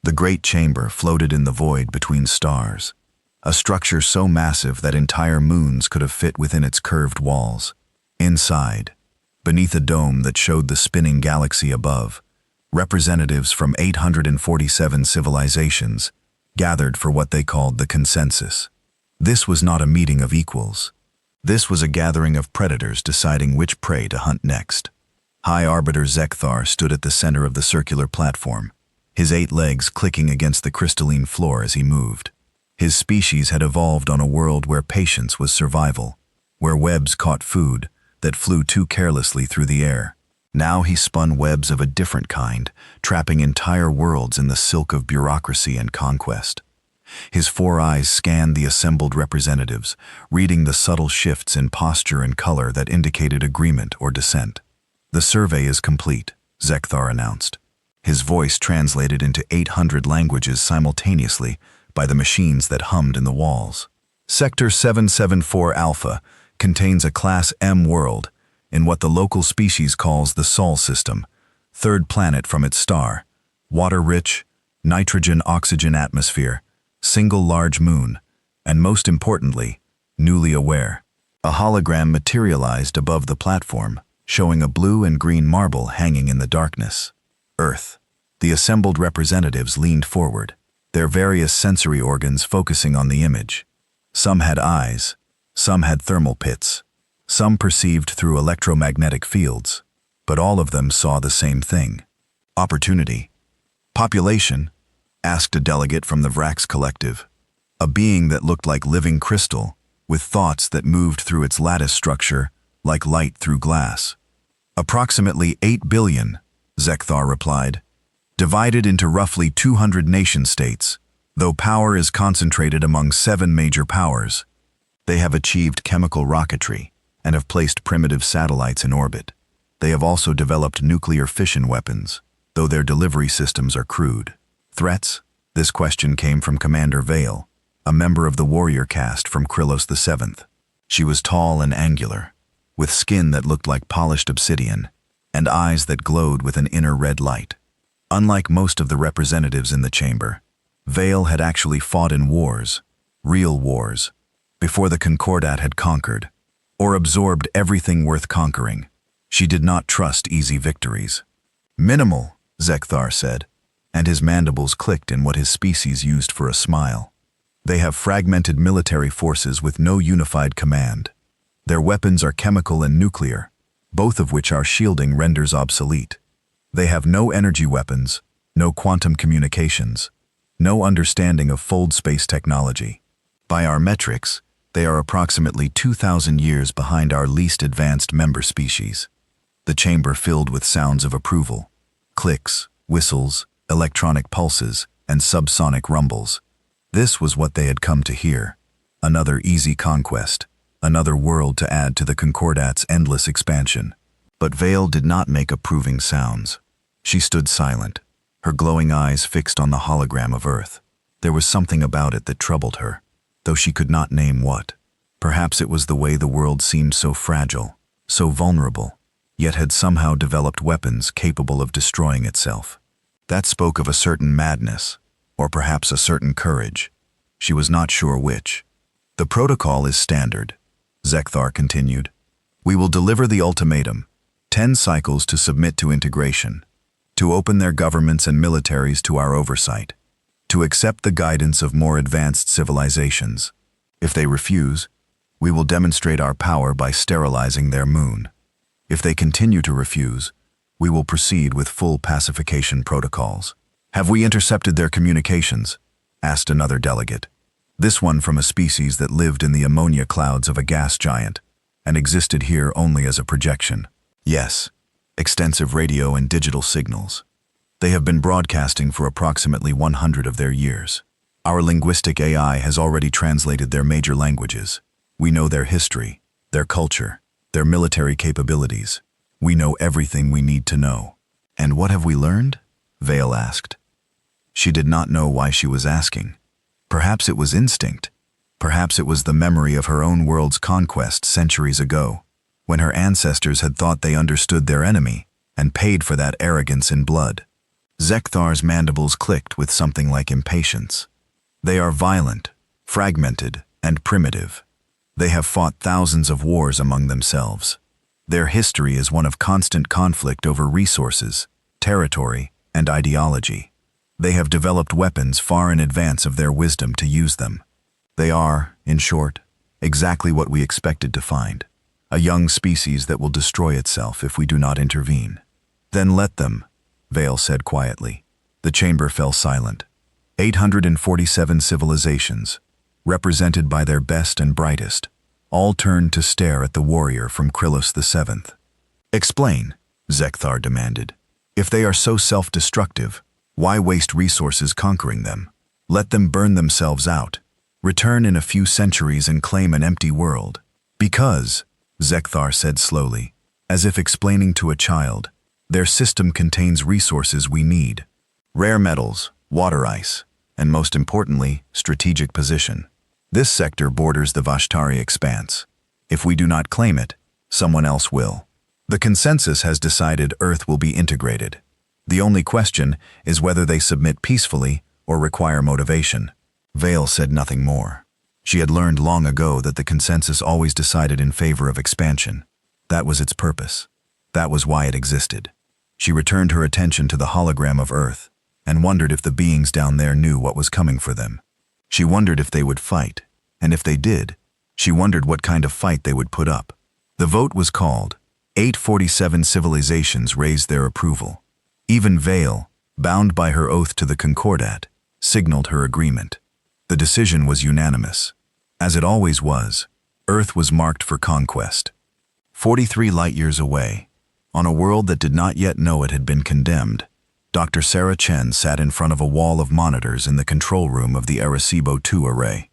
The great chamber floated in the void between stars, a structure so massive that entire moons could have fit within its curved walls. Inside, beneath a dome that showed the spinning galaxy above, representatives from 847 civilizations gathered for what they called the consensus. This was not a meeting of equals. This was a gathering of predators deciding which prey to hunt next. High Arbiter Zekthar stood at the center of the circular platform, his 8 legs clicking against the crystalline floor as he moved. His species had evolved on a world where patience was survival, where webs caught food that flew too carelessly through the air. Now he spun webs of a different kind, trapping entire worlds in the silk of bureaucracy and conquest. His 4 eyes scanned the assembled representatives, reading the subtle shifts in posture and color that indicated agreement or dissent. "The survey is complete," Zekthar announced. His voice translated into 800 languages simultaneously by the machines that hummed in the walls. Sector 774 Alpha contains a Class M world in what the local species calls the Sol system, 3rd planet from its star, water-rich, nitrogen-oxygen atmosphere, single large moon, and most importantly, newly aware. A hologram materialized above the platform, showing a blue and green marble hanging in the darkness. Earth. The assembled representatives leaned forward, their various sensory organs focusing on the image. Some had eyes, some had thermal pits, some perceived through electromagnetic fields, but all of them saw the same thing. Opportunity. "Population?" asked a delegate from the Vrax collective, a being that looked like living crystal, with thoughts that moved through its lattice structure like light through glass. "Approximately 8 billion, Zekthar replied, "divided into roughly 200 nation-states, though power is concentrated among 7 major powers. They have achieved chemical rocketry and have placed primitive satellites in orbit. They have also developed nuclear fission weapons, though their delivery systems are crude. Threats?" This question came from Commander Vale, a member of the warrior caste from Krylos VII. She was tall and angular, with skin that looked like polished obsidian, and eyes that glowed with an inner red light. Unlike most of the representatives in the chamber, Vale had actually fought in wars, real wars, before the Concordat had conquered, or absorbed everything worth conquering. She did not trust easy victories. "Minimal," Zekthar said, and his mandibles clicked in what his species used for a smile. "They have fragmented military forces with no unified command. Their weapons are chemical and nuclear, both of which our shielding renders obsolete. They have no energy weapons, no quantum communications, no understanding of fold space technology. By our metrics, they are approximately 2,000 years behind our least advanced member species." The chamber filled with sounds of approval, clicks, whistles, electronic pulses, and subsonic rumbles. This was what they had come to hear. Another easy conquest, another world to add to the Concordat's endless expansion. But Vale did not make approving sounds. She stood silent, her glowing eyes fixed on the hologram of Earth. There was something about it that troubled her, though she could not name what. Perhaps it was the way the world seemed so fragile, so vulnerable, yet had somehow developed weapons capable of destroying itself. That spoke of a certain madness, or perhaps a certain courage. She was not sure which. "The protocol is standard," Zekthar continued. "We will deliver the ultimatum, 10 cycles to submit to integration, to open their governments and militaries to our oversight, to accept the guidance of more advanced civilizations. If they refuse, we will demonstrate our power by sterilizing their moon. If they continue to refuse, we will proceed with full pacification protocols." "Have we intercepted their communications?" asked another delegate, this one from a species that lived in the ammonia clouds of a gas giant and existed here only as a projection. "Yes, extensive radio and digital signals. They have been broadcasting for approximately 100 of their years. Our linguistic AI has already translated their major languages. We know their history, their culture, their military capabilities. We know everything we need to know." "And what have we learned?" Vale asked. She did not know why she was asking. Perhaps it was instinct. Perhaps it was the memory of her own world's conquest centuries ago, when her ancestors had thought they understood their enemy and paid for that arrogance in blood. Zekthar's mandibles clicked with something like impatience. They are violent, fragmented, and primitive. They have fought thousands of wars among themselves. Their history is one of constant conflict over resources, territory, and ideology. They have developed weapons far in advance of their wisdom to use them. They are, in short, exactly what we expected to find. A young species that will destroy itself if we do not intervene. Then let them, Vale said quietly. The chamber fell silent. 847 civilizations, represented by their best and brightest, all turned to stare at the warrior from Krillus VII. Explain, Zekthar demanded. If they are so self-destructive, why waste resources conquering them? Let them burn themselves out. Return in a few centuries and claim an empty world. Because, Zekthar said slowly, as if explaining to a child, their system contains resources we need. Rare metals, water ice, and most importantly, strategic position. This sector borders the Vashtari expanse. If we do not claim it, someone else will. The consensus has decided Earth will be integrated. The only question is whether they submit peacefully or require motivation. Vale said nothing more. She had learned long ago that the consensus always decided in favor of expansion. That was its purpose. That was why it existed. She returned her attention to the hologram of Earth and wondered if the beings down there knew what was coming for them. She wondered if they would fight, and if they did, she wondered what kind of fight they would put up. The vote was called. 847 civilizations raised their approval. Even Vale, bound by her oath to the Concordat, signaled her agreement. The decision was unanimous. As it always was, Earth was marked for conquest. 43 light-years away, on a world that did not yet know it had been condemned, Dr. Sarah Chen sat in front of a wall of monitors in the control room of the Arecibo 2 array.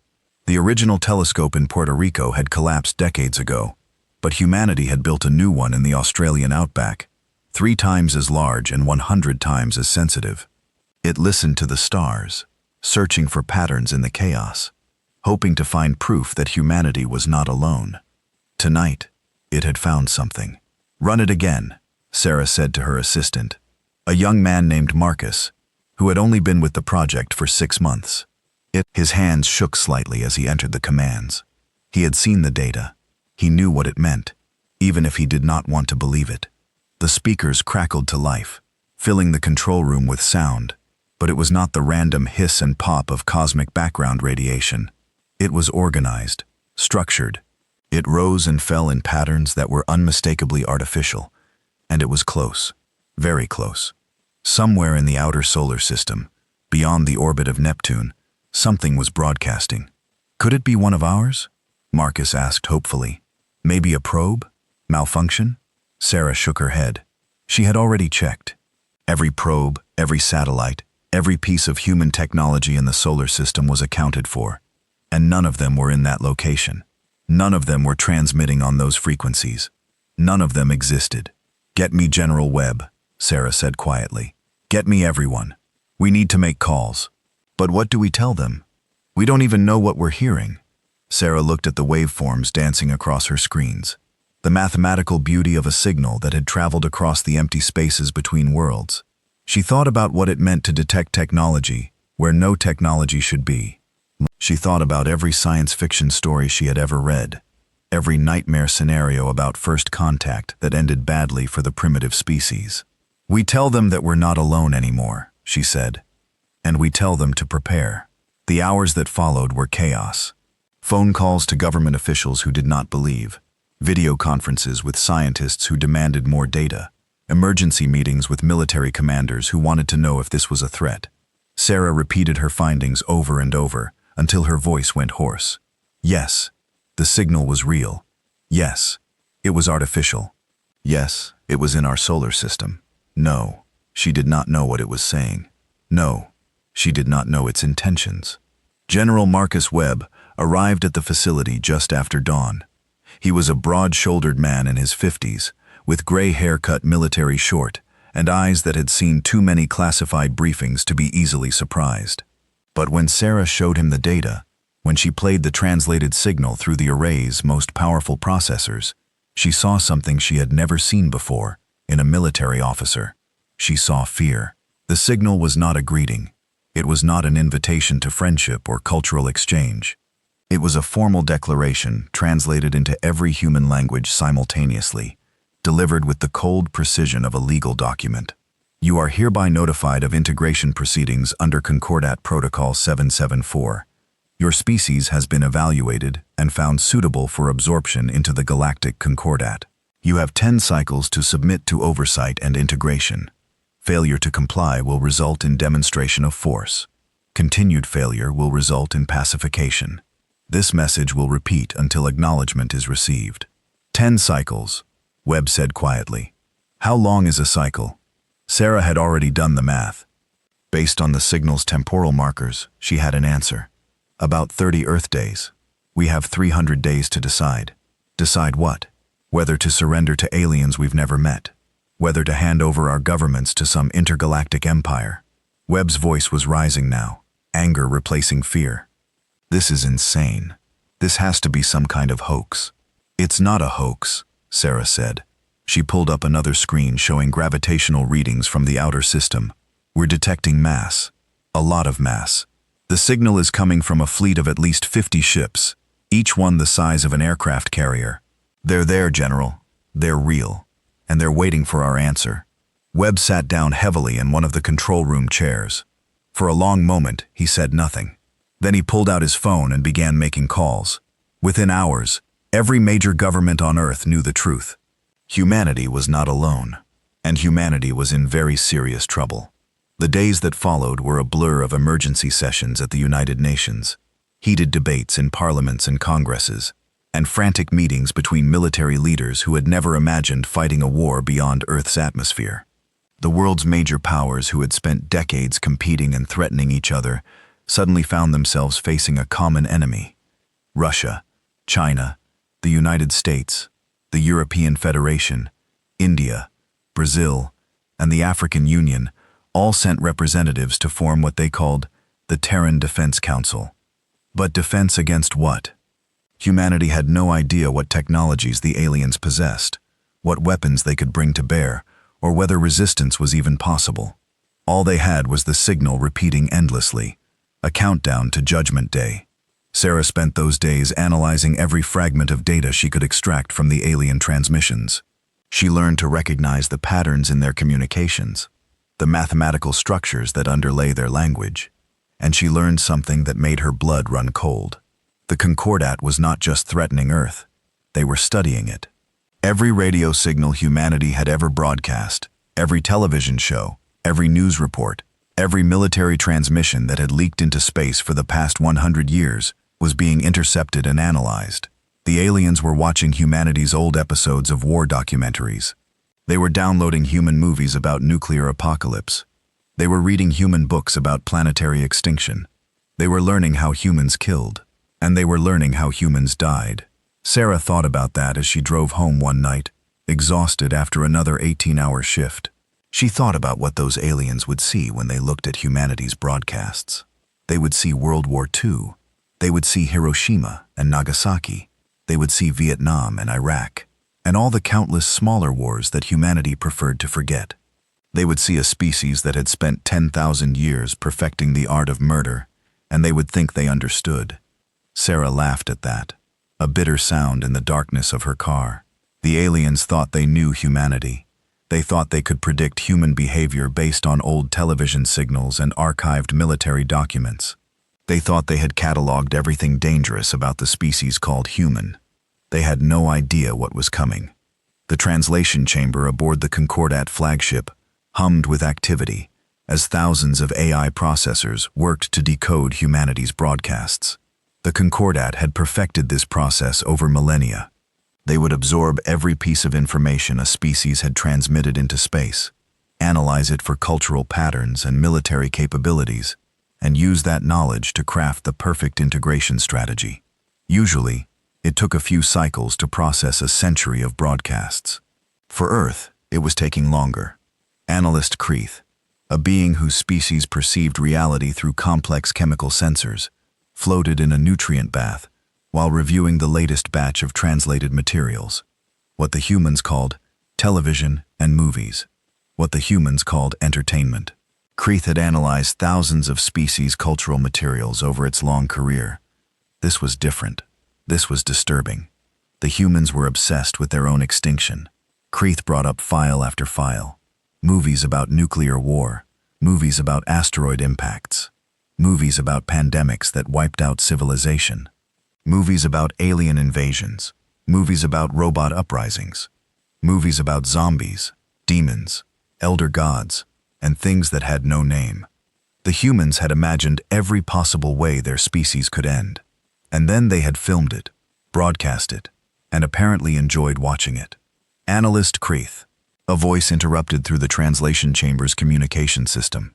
The original telescope in Puerto Rico had collapsed decades ago, but humanity had built a new one in the Australian outback, 3 times as large and 100 times as sensitive. It listened to the stars, searching for patterns in the chaos, hoping to find proof that humanity was not alone. Tonight, it had found something. Run it again, Sarah said to her assistant, a young man named Marcus, who had only been with the project for 6 months. His hands shook slightly as he entered the commands. He had seen the data. He knew what it meant, even if he did not want to believe it. The speakers crackled to life, filling the control room with sound, but it was not the random hiss and pop of cosmic background radiation. It was organized, structured. It rose and fell in patterns that were unmistakably artificial, and it was close, very close. Somewhere in the outer solar system, beyond the orbit of Neptune, something was broadcasting. Could it be one of ours? Marcus asked hopefully. Maybe a probe? Malfunction? Sarah shook her head. She had already checked. Every probe, every satellite, every piece of human technology in the solar system was accounted for, and none of them were in that location. None of them were transmitting on those frequencies. None of them existed. Get me General Webb, Sarah said quietly. Get me everyone. We need to make calls. But what do we tell them? We don't even know what we're hearing. Sarah looked at the waveforms dancing across her screens, the mathematical beauty of a signal that had traveled across the empty spaces between worlds. She thought about what it meant to detect technology where no technology should be. She thought about every science fiction story she had ever read, every nightmare scenario about first contact that ended badly for the primitive species. We tell them that we're not alone anymore, she said, and we tell them to prepare. The hours that followed were chaos. Phone calls to government officials who did not believe, video conferences with scientists who demanded more data, emergency meetings with military commanders who wanted to know if this was a threat. Sarah repeated her findings over and over until her voice went hoarse. Yes, the signal was real. Yes, it was artificial. Yes, it was in our solar system. No, she did not know what it was saying. No, she did not know its intentions. General Marcus Webb arrived at the facility just after dawn. He was a broad-shouldered man in his 50s, with gray hair cut military short and eyes that had seen too many classified briefings to be easily surprised. But when Sarah showed him the data, when she played the translated signal through the array's most powerful processors, she saw something she had never seen before in a military officer. She saw fear. The signal was not a greeting. It was not an invitation to friendship or cultural exchange. It was a formal declaration translated into every human language simultaneously, delivered with the cold precision of a legal document. You are hereby notified of integration proceedings under Concordat Protocol 774. Your species has been evaluated and found suitable for absorption into the Galactic Concordat. You have 10 cycles to submit to oversight and integration. Failure to comply will result in demonstration of force. Continued failure will result in pacification. This message will repeat until acknowledgement is received. 10 cycles, Webb said quietly. How long is a cycle? Sarah had already done the math. Based on the signal's temporal markers, she had an answer. About 30 Earth days. We have 300 days to decide. Decide what? Whether to surrender to aliens we've never met. Whether to hand over our governments to some intergalactic empire. Webb's voice was rising now, anger replacing fear. This is insane. This has to be some kind of hoax. It's not a hoax, Sarah said. She pulled up another screen showing gravitational readings from the outer system. We're detecting mass. A lot of mass. The signal is coming from a fleet of at least 50 ships, each one the size of an aircraft carrier. They're there, General. They're real. And they're waiting for our answer. Webb sat down heavily in one of the control room chairs. For a long moment, he said nothing. Then he pulled out his phone and began making calls. Within hours, every major government on Earth knew the truth. Humanity was not alone, and humanity was in very serious trouble. The days that followed were a blur of emergency sessions at the United Nations, heated debates in parliaments and congresses, and frantic meetings between military leaders who had never imagined fighting a war beyond Earth's atmosphere. The world's major powers who had spent decades competing and threatening each other suddenly found themselves facing a common enemy. Russia, China, the United States, the European Federation, India, Brazil, and the African Union all sent representatives to form what they called the Terran Defense Council. But defense against what? Humanity had no idea what technologies the aliens possessed, what weapons they could bring to bear, or whether resistance was even possible. All they had was the signal repeating endlessly, a countdown to Judgment Day. Sarah spent those days analyzing every fragment of data she could extract from the alien transmissions. She learned to recognize the patterns in their communications, the mathematical structures that underlay their language, and she learned something that made her blood run cold. The Concordat was not just threatening Earth, they were studying it. Every radio signal humanity had ever broadcast, every television show, every news report, every military transmission that had leaked into space for the past 100 years was being intercepted and analyzed. The aliens were watching humanity's old episodes of war documentaries. They were downloading human movies about nuclear apocalypse. They were reading human books about planetary extinction. They were learning how humans killed. And they were learning how humans died. Sarah thought about that as she drove home one night, exhausted after another 18-hour shift. She thought about what those aliens would see when they looked at humanity's broadcasts. They would see World War II. They would see Hiroshima and Nagasaki. They would see Vietnam and Iraq, and all the countless smaller wars that humanity preferred to forget. They would see a species that had spent 10,000 years perfecting the art of murder, and they would think they understood. Sarah laughed at that, a bitter sound in the darkness of her car. The aliens thought they knew humanity. They thought they could predict human behavior based on old television signals and archived military documents. They thought they had cataloged everything dangerous about the species called human. They had no idea what was coming. The translation chamber aboard the Concordat flagship hummed with activity as thousands of AI processors worked to decode humanity's broadcasts. The Concordat had perfected this process over millennia. They would absorb every piece of information a species had transmitted into space, analyze it for cultural patterns and military capabilities, and use that knowledge to craft the perfect integration strategy. Usually, it took a few cycles to process a century of broadcasts. For Earth, it was taking longer. Analyst Kreeth, a being whose species perceived reality through complex chemical sensors, floated in a nutrient bath while reviewing the latest batch of translated materials, what the humans called television and movies, what the humans called entertainment. Kreith had analyzed thousands of species' cultural materials over its long career. This was different. This was disturbing. The humans were obsessed with their own extinction. Kreith brought up file after file. Movies about nuclear war, movies about asteroid impacts, movies about pandemics that wiped out civilization, movies about alien invasions, movies about robot uprisings, movies about zombies, demons, elder gods, and things that had no name. The humans had imagined every possible way their species could end. And then they had filmed it, broadcast it, and apparently enjoyed watching it. Analyst Kreith. A voice interrupted through the translation chamber's communication system.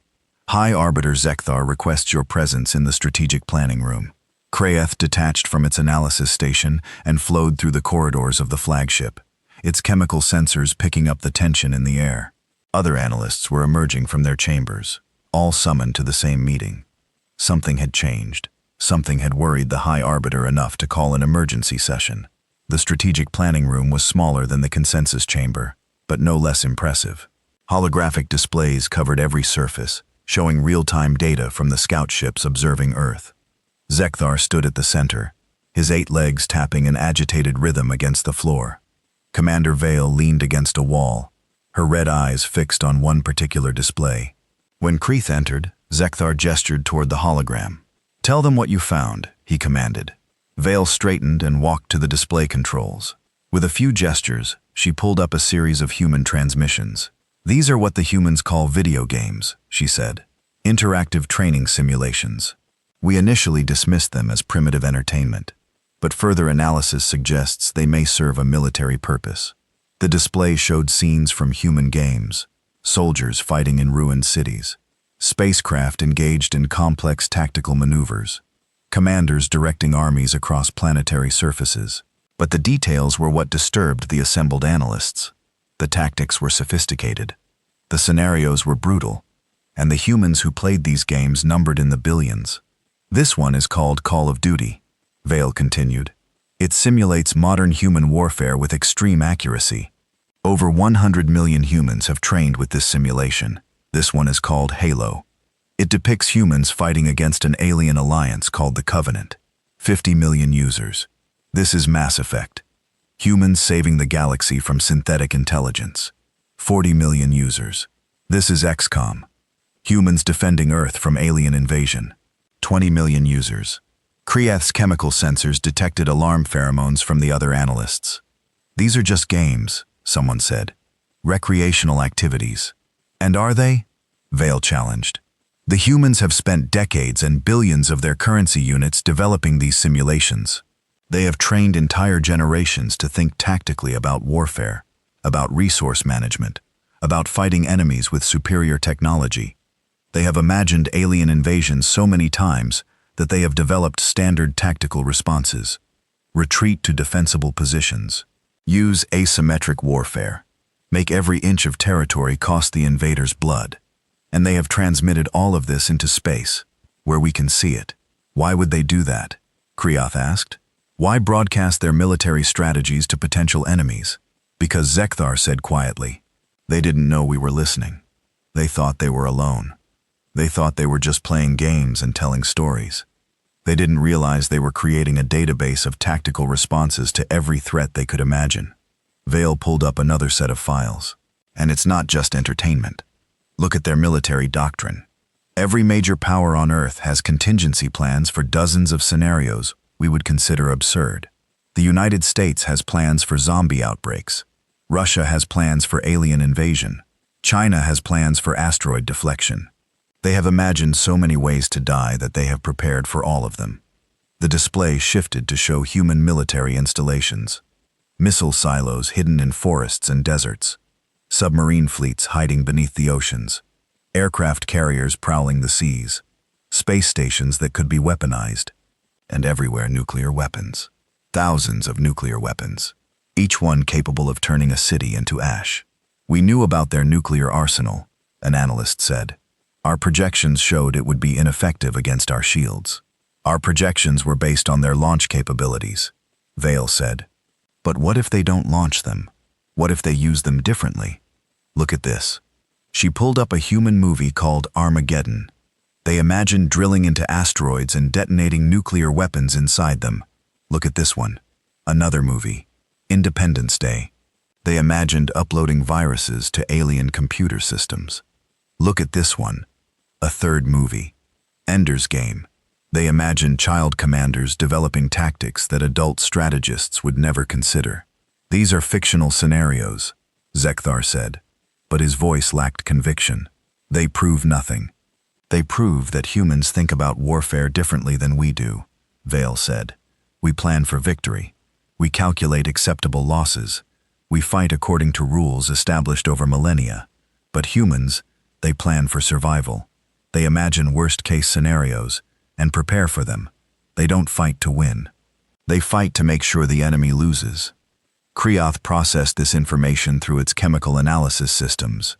High Arbiter Zekthar requests your presence in the strategic planning room. Kreith detached from its analysis station and flowed through the corridors of the flagship, its chemical sensors picking up the tension in the air. Other analysts were emerging from their chambers, all summoned to the same meeting. Something had changed. Something had worried the High Arbiter enough to call an emergency session. The strategic planning room was smaller than the consensus chamber, but no less impressive. Holographic displays covered every surface, showing real-time data from the scout ships observing Earth. Zekthar stood at the center, his 8 legs tapping an agitated rhythm against the floor. Commander Vale leaned against a wall, her red eyes fixed on one particular display. When Kreith entered, Zekthar gestured toward the hologram. "Tell them what you found," he commanded. Vale straightened and walked to the display controls. With a few gestures, she pulled up a series of human transmissions. "These are what the humans call video games," she said. "Interactive training simulations. We initially dismissed them as primitive entertainment, but further analysis suggests they may serve a military purpose." The display showed scenes from human games, soldiers fighting in ruined cities, spacecraft engaged in complex tactical maneuvers, commanders directing armies across planetary surfaces. But the details were what disturbed the assembled analysts. The tactics were sophisticated. The scenarios were brutal, and the humans who played these games numbered in the billions. "This one is called Call of Duty," Vale continued. "It simulates modern human warfare with extreme accuracy. Over 100 million humans have trained with this simulation. This one is called Halo. It depicts humans fighting against an alien alliance called the Covenant. 50 million users. This is Mass Effect. Humans saving the galaxy from synthetic intelligence. 40 million users. This is XCOM. Humans defending Earth from alien invasion. 20 million users." Kreith's chemical sensors detected alarm pheromones from the other analysts. "These are just games," someone said. "Recreational activities." "And are they?" Vale challenged. "The humans have spent decades and billions of their currency units developing these simulations. They have trained entire generations to think tactically about warfare, about resource management, about fighting enemies with superior technology. They have imagined alien invasions so many times that they have developed standard tactical responses. Retreat to defensible positions. Use asymmetric warfare. Make every inch of territory cost the invaders blood. And they have transmitted all of this into space, where we can see it." "Why would they do that?" Kreith asked. "Why broadcast their military strategies to potential enemies?" "Because," Zekthar said quietly, "they didn't know we were listening. They thought they were alone. They thought they were just playing games and telling stories. They didn't realize they were creating a database of tactical responses to every threat they could imagine." Vale pulled up another set of files. "And it's not just entertainment. Look at their military doctrine. Every major power on Earth has contingency plans for dozens of scenarios we would consider absurd. The United States has plans for zombie outbreaks. Russia has plans for alien invasion. China has plans for asteroid deflection. They have imagined so many ways to die that they have prepared for all of them." The display shifted to show human military installations. Missile silos hidden in forests and deserts. Submarine fleets hiding beneath the oceans. Aircraft carriers prowling the seas. Space stations that could be weaponized. And everywhere nuclear weapons. Thousands of nuclear weapons. Each one capable of turning a city into ash. "We knew about their nuclear arsenal," an analyst said. "Our projections showed it would be ineffective against our shields. Our projections were based on their launch capabilities," Vale said. "But what if they don't launch them? What if they use them differently? Look at this." She pulled up a human movie called Armageddon. They imagined drilling into asteroids and detonating nuclear weapons inside them. Look at this one. Another movie. Independence Day. They imagined uploading viruses to alien computer systems. Look at this one. A third movie. Ender's Game. They imagined child commanders developing tactics that adult strategists would never consider. These are fictional scenarios, Zekthar said, but his voice lacked conviction. They prove nothing. They prove that humans think about warfare differently than we do, Vale said. We plan for victory. We calculate acceptable losses. We fight according to rules established over millennia. But humans, they plan for survival. They imagine worst-case scenarios and prepare for them. They don't fight to win. They fight to make sure the enemy loses. Kreoth processed this information through its chemical analysis systems.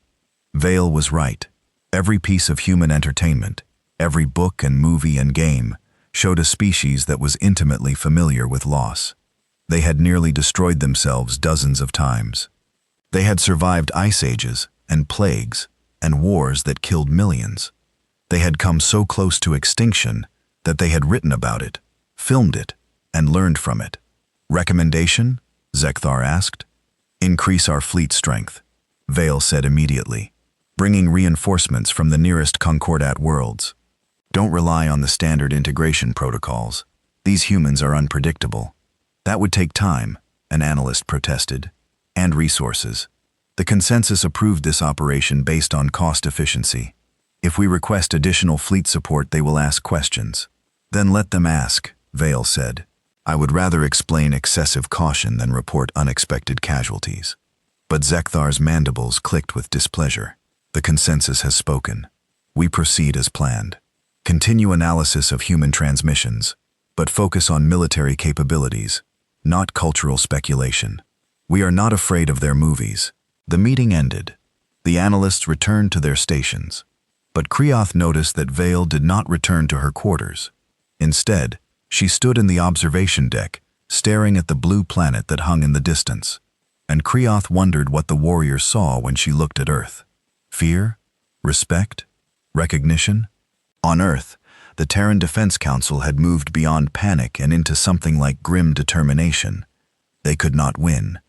Vale was right. Every piece of human entertainment, every book and movie and game, showed a species that was intimately familiar with loss. They had nearly destroyed themselves dozens of times. They had survived ice ages and plagues and wars that killed millions. They had come so close to extinction that they had written about it, filmed it, and learned from it. Recommendation? Zekthar asked. Increase our fleet strength, Vale said immediately. Bringing reinforcements from the nearest Concordat worlds. Don't rely on the standard integration protocols. These humans are unpredictable. That would take time, an analyst protested, and resources. The consensus approved this operation based on cost efficiency. If we request additional fleet support, they will ask questions. Then let them ask, Vale said. I would rather explain excessive caution than report unexpected casualties. But Zekthar's mandibles clicked with displeasure. The consensus has spoken. We proceed as planned. Continue analysis of human transmissions, but focus on military capabilities, not cultural speculation. We are not afraid of their movies. The meeting ended. The analysts returned to their stations. But Kreoth noticed that Vale did not return to her quarters. Instead, she stood in the observation deck, staring at the blue planet that hung in the distance. And Kreoth wondered what the warrior saw when she looked at Earth. Fear? Respect? Recognition? On Earth, the Terran Defense Council had moved beyond panic and into something like grim determination. They could not win.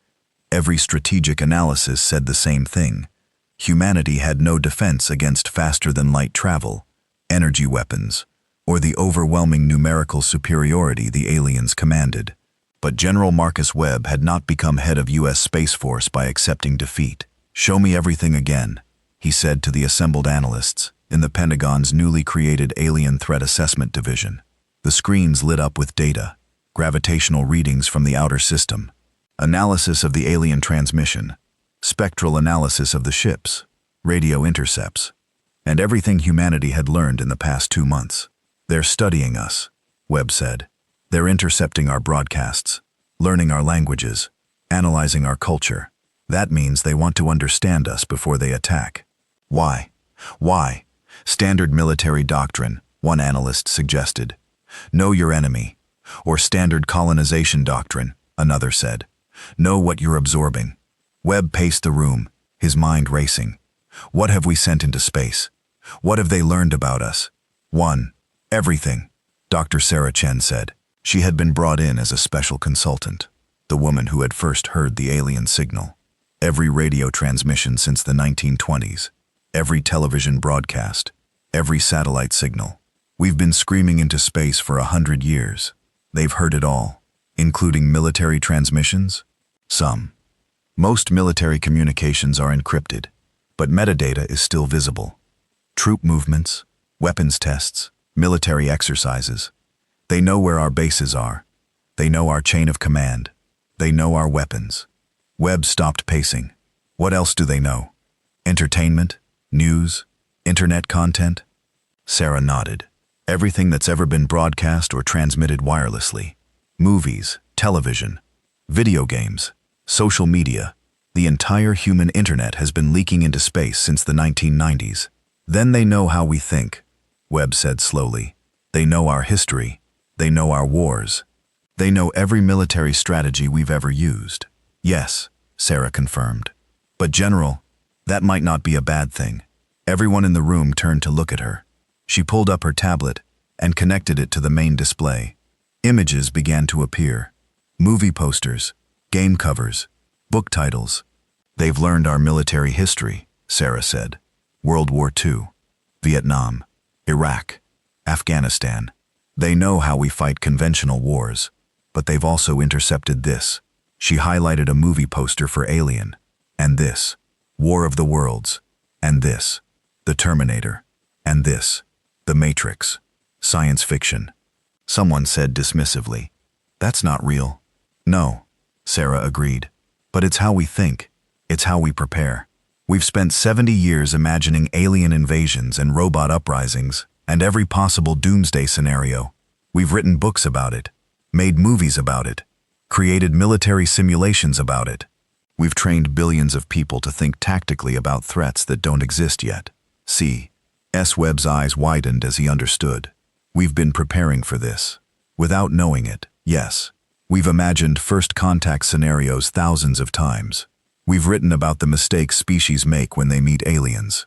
Every strategic analysis said the same thing. Humanity had no defense against faster-than-light travel, energy weapons, or the overwhelming numerical superiority the aliens commanded. But General Marcus Webb had not become head of U.S. Space Force by accepting defeat. Show me everything again, he said to the assembled analysts in the Pentagon's newly created Alien Threat Assessment Division. The screens lit up with data, gravitational readings from the outer system, analysis of the alien transmission, spectral analysis of the ships, radio intercepts, and everything humanity had learned in the past 2 months. They're studying us, Webb said. They're intercepting our broadcasts, learning our languages, analyzing our culture. That means they want to understand us before they attack. Why? Why? Standard military doctrine, one analyst suggested. Know your enemy. Or standard colonization doctrine, another said. Know what you're absorbing. Webb paced the room, his mind racing. What have we sent into space? What have they learned about us? 1. Everything, Dr. Sarah Chen said. She had been brought in as a special consultant, the woman who had first heard the alien signal. Every radio transmission since the 1920s, every television broadcast, every satellite signal. We've been screaming into space for 100 years. They've heard it all, including military transmissions. Some. Most military communications are encrypted, but metadata is still visible. Troop movements, weapons tests, military exercises. They know where our bases are. They know our chain of command. They know our weapons. Webb stopped pacing. What else do they know? Entertainment? News? Internet content? Sarah nodded. Everything that's ever been broadcast or transmitted wirelessly. Movies, television, video games, social media. The entire human internet has been leaking into space since the 1990s. Then they know how we think, Webb said slowly. They know our history. They know our wars. They know every military strategy we've ever used. Yes, Sarah confirmed. But General, That might not be a bad thing. Everyone in the room turned to look at her. She pulled up her tablet and connected it to the main display. Images began to appear. Movie posters, game covers, book titles. "They've learned our military history," Sarah said. "World War II, Vietnam, Iraq, Afghanistan. They know how we fight conventional wars, but they've also intercepted this." She highlighted a movie poster for Alien, and this, War of the Worlds, and this, The Terminator, and this, The Matrix. Science fiction. Someone said dismissively, "That's not real." "No," Sarah agreed. "But it's how we think. It's how we prepare. We've spent 70 years imagining alien invasions and robot uprisings and every possible doomsday scenario. We've written books about it, made movies about it, created military simulations about it. We've trained billions of people to think tactically about threats that don't exist yet." Webb's eyes widened as he understood. "We've been preparing for this. Without knowing it, yes. We've imagined first contact scenarios thousands of times. We've written about the mistakes species make when they meet aliens.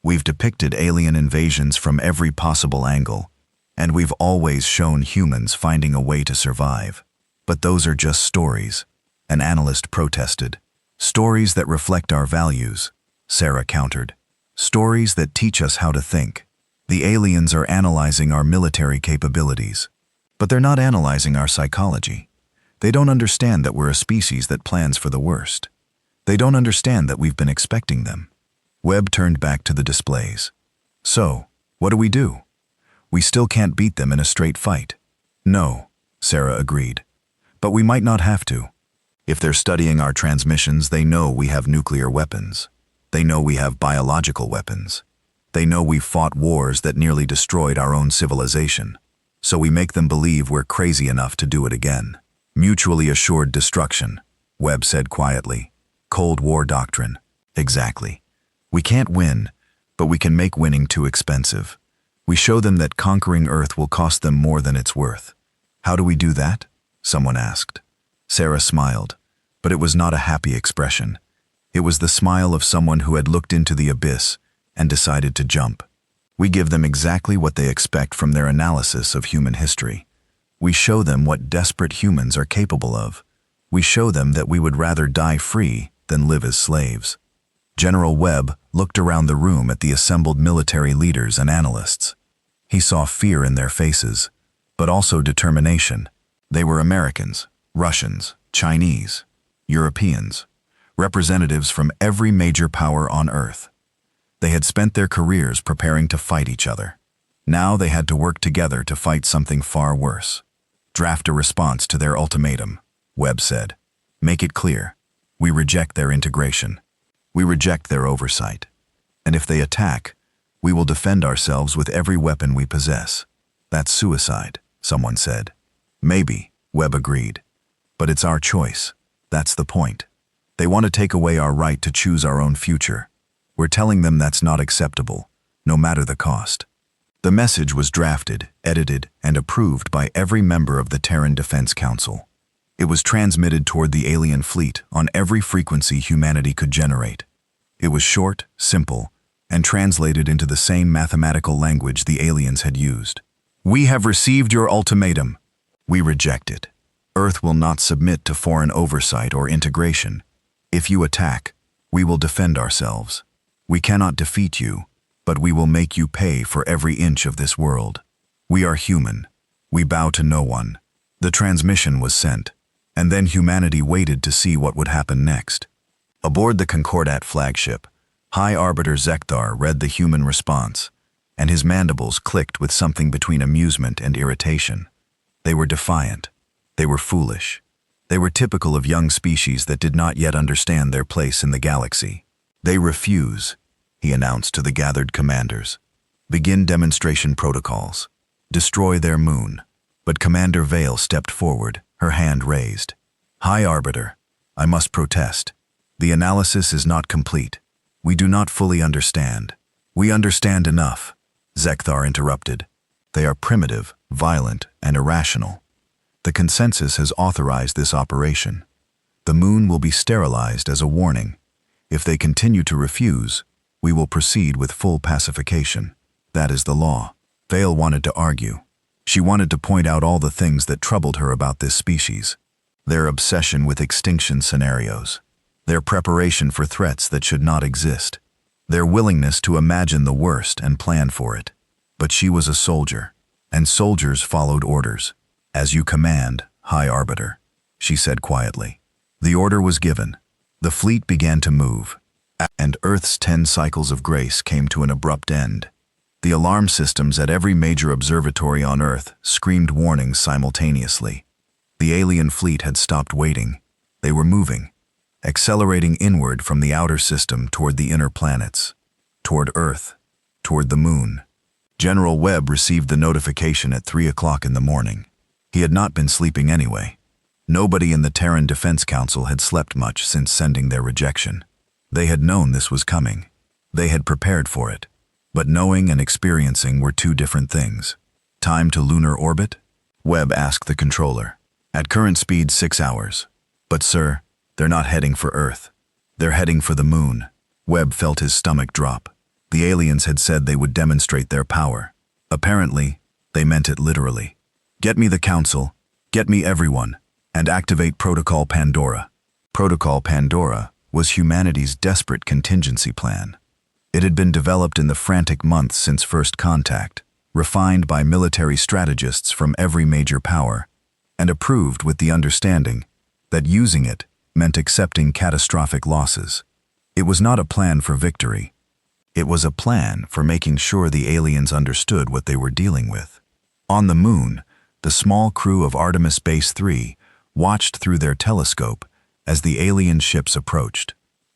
We've depicted alien invasions from every possible angle, and we've always shown humans finding a way to survive. But those are just stories," an analyst protested. "Stories that reflect our values," Sarah countered. "Stories that teach us how to think. The aliens are analyzing our military capabilities, but they're not analyzing our psychology. They don't understand that we're a species that plans for the worst. They don't understand that we've been expecting them." Webb turned back to the displays. "So, what do we do? We still can't beat them in a straight fight." "No," Sarah agreed. "But we might not have to. If they're studying our transmissions, they know we have nuclear weapons. They know we have biological weapons. They know we've fought wars that nearly destroyed our own civilization. So we make them believe we're crazy enough to do it again." "Mutually assured destruction," Webb said quietly. "Cold War doctrine." "Exactly. We can't win, but we can make winning too expensive. We show them that conquering Earth will cost them more than it's worth." "How do we do that?" someone asked. Sarah smiled, but it was not a happy expression. It was the smile of someone who had looked into the abyss and decided to jump. "We give them exactly what they expect from their analysis of human history. We show them what desperate humans are capable of. We show them that we would rather die free than live as slaves." General Webb looked around the room at the assembled military leaders and analysts. He saw fear in their faces, but also determination. They were Americans, Russians, Chinese, Europeans, representatives from every major power on Earth. They had spent their careers preparing to fight each other. Now they had to work together to fight something far worse. "Draft a response to their ultimatum," Webb said. "Make it clear. We reject their integration. We reject their oversight. And if they attack, we will defend ourselves with every weapon we possess." "That's suicide," someone said. "Maybe," Webb agreed. "But it's our choice. That's the point. They want to take away our right to choose our own future. We're telling them that's not acceptable, no matter the cost." The message was drafted, edited, and approved by every member of the Terran Defense Council. It was transmitted toward the alien fleet on every frequency humanity could generate. It was short, simple, and translated into the same mathematical language the aliens had used. "We have received your ultimatum. We reject it. Earth will not submit to foreign oversight or integration. If you attack, we will defend ourselves. We cannot defeat you, but we will make you pay for every inch of this world. We are human. We bow to no one." The transmission was sent, and then humanity waited to see what would happen next. Aboard the Concordat flagship, High Arbiter Zekthar read the human response, and his mandibles clicked with something between amusement and irritation. They were defiant. They were foolish. They were typical of young species that did not yet understand their place in the galaxy. "They refuse," he announced to the gathered commanders. "Begin demonstration protocols. Destroy their moon." But Commander Vale stepped forward, her hand raised. "High Arbiter, I must protest. The analysis is not complete. We do not fully understand." "We understand enough," Zekthar interrupted. "They are primitive, violent, and irrational. The consensus has authorized this operation. The moon will be sterilized as a warning. If they continue to refuse, we will proceed with full pacification. That is the law. Vale wanted to argue. She wanted to point out all the things that troubled her about this species. Their obsession with extinction scenarios. Their preparation for threats that should not exist. Their willingness to imagine the worst and plan for it. But she was a soldier, and soldiers followed orders. As you command, High Arbiter, she said quietly. The order was given. The fleet began to move, and Earth's 10 cycles of grace came to an abrupt end. The alarm systems at every major observatory on Earth screamed warnings simultaneously. The alien fleet had stopped waiting. They were moving, accelerating inward from the outer system toward the inner planets, toward Earth, toward the moon. General Webb received the notification at 3 o'clock in the morning. He had not been sleeping anyway. Nobody in the Terran Defense Council had slept much since sending their rejection. They had known this was coming. They had prepared for it. But knowing and experiencing were two different things. Time to lunar orbit? Webb asked the controller. At current speed, 6 hours. But sir, they're not heading for Earth. They're heading for the moon. Webb felt his stomach drop. The aliens had said they would demonstrate their power. Apparently, they meant it literally. Get me the Council, get me everyone, and activate Protocol Pandora. Protocol Pandora was humanity's desperate contingency plan. It had been developed in the frantic months since first contact, refined by military strategists from every major power, and approved with the understanding that using it meant accepting catastrophic losses. It was not a plan for victory. It was a plan for making sure the aliens understood what they were dealing with. On the moon, the small crew of Artemis Base 3 watched through their telescope as the alien ships approached.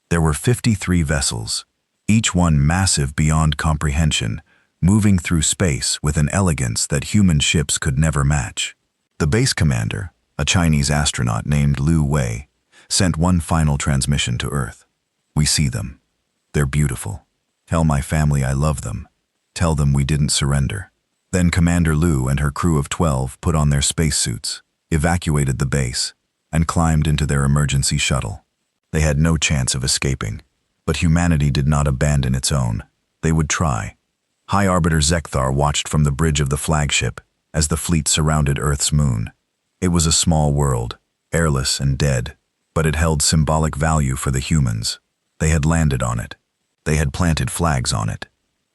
There were 53 vessels, each one massive beyond comprehension, moving through space with an elegance that human ships could never match. The base commander, a Chinese astronaut named Liu Wei, sent one final transmission to Earth. We see them. They're beautiful. Tell my family I love them. Tell them we didn't surrender. Then Commander Liu and her crew of 12 put on their spacesuits, evacuated the base, and climbed into their emergency shuttle. They had no chance of escaping, but humanity did not abandon its own. They would try. High Arbiter Zekthar watched from the bridge of the flagship as the fleet surrounded Earth's moon. It was a small world, airless and dead, but it held symbolic value for the humans. They had landed on it. They had planted flags on it.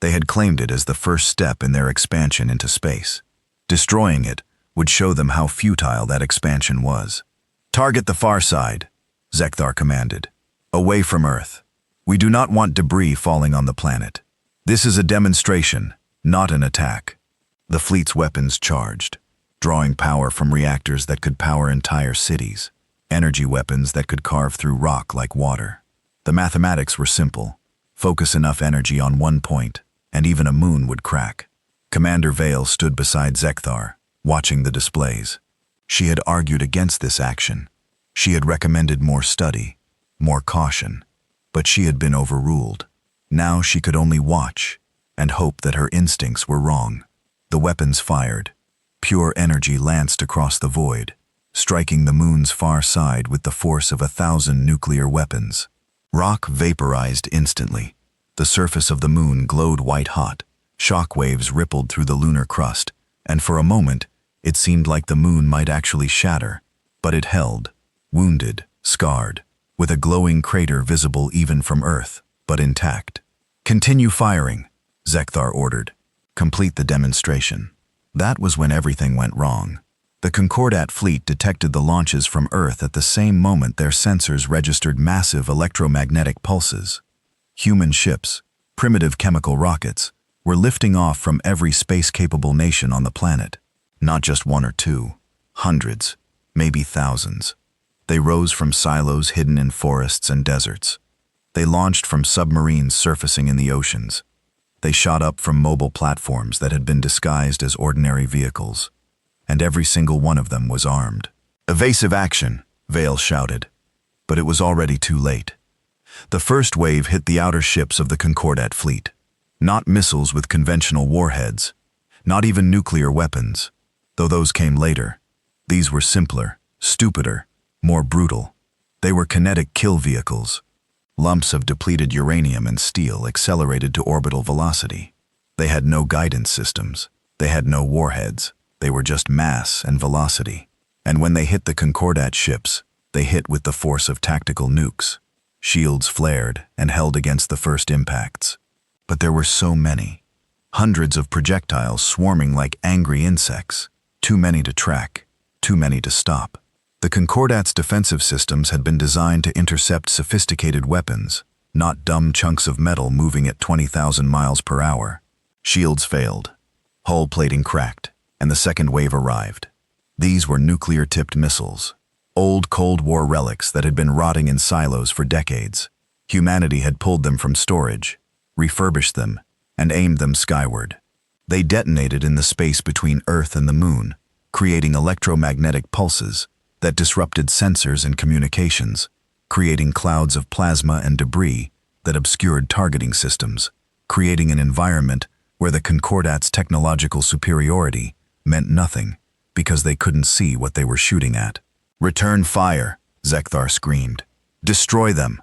They had claimed it as the first step in their expansion into space. Destroying it would show them how futile that expansion was. Target the far side, Zekthar commanded. Away from Earth. We do not want debris falling on the planet. This is a demonstration, not an attack. The fleet's weapons charged, drawing power from reactors that could power entire cities, energy weapons that could carve through rock like water. The mathematics were simple. Focus enough energy on one point, and even a moon would crack. Commander Vale stood beside Zekthar, watching the displays. She had argued against this action. She had recommended more study, more caution, but she had been overruled. Now she could only watch and hope that her instincts were wrong. The weapons fired. Pure energy lanced across the void, striking the moon's far side with the force of 1,000 nuclear weapons. Rock vaporized instantly. The surface of the moon glowed white-hot. Shock waves rippled through the lunar crust, and for a moment, it seemed like the moon might actually shatter. But it held, wounded, scarred, with a glowing crater visible even from Earth, but intact. Continue firing, Zekthar ordered. Complete the demonstration. That was when everything went wrong. The Concordat fleet detected the launches from Earth at the same moment their sensors registered massive electromagnetic pulses. Human ships, primitive chemical rockets, were lifting off from every space-capable nation on the planet. Not just one or two, hundreds, maybe thousands. They rose from silos hidden in forests and deserts. They launched from submarines surfacing in the oceans. They shot up from mobile platforms that had been disguised as ordinary vehicles. And every single one of them was armed. Evasive action, Vale shouted. But it was already too late. The first wave hit the outer ships of the Concordat fleet. Not missiles with conventional warheads. Not even nuclear weapons. Though those came later. These were simpler, stupider, more brutal. They were kinetic kill vehicles. Lumps of depleted uranium and steel accelerated to orbital velocity. They had no guidance systems. They had no warheads. They were just mass and velocity. And when they hit the Concordat ships, they hit with the force of tactical nukes. Shields flared and held against the first impacts. But there were so many. Hundreds of projectiles swarming like angry insects. Too many to track. Too many to stop. The Concordat's defensive systems had been designed to intercept sophisticated weapons, not dumb chunks of metal moving at 20,000 miles per hour. Shields failed. Hull plating cracked, and the second wave arrived. These were nuclear-tipped missiles. Old Cold War relics that had been rotting in silos for decades. Humanity had pulled them from storage, refurbished them, and aimed them skyward. They detonated in the space between Earth and the Moon, creating electromagnetic pulses that disrupted sensors and communications, creating clouds of plasma and debris that obscured targeting systems, creating an environment where the Concordat's technological superiority meant nothing because they couldn't see what they were shooting at. "Return fire," Zekthar screamed. "Destroy them."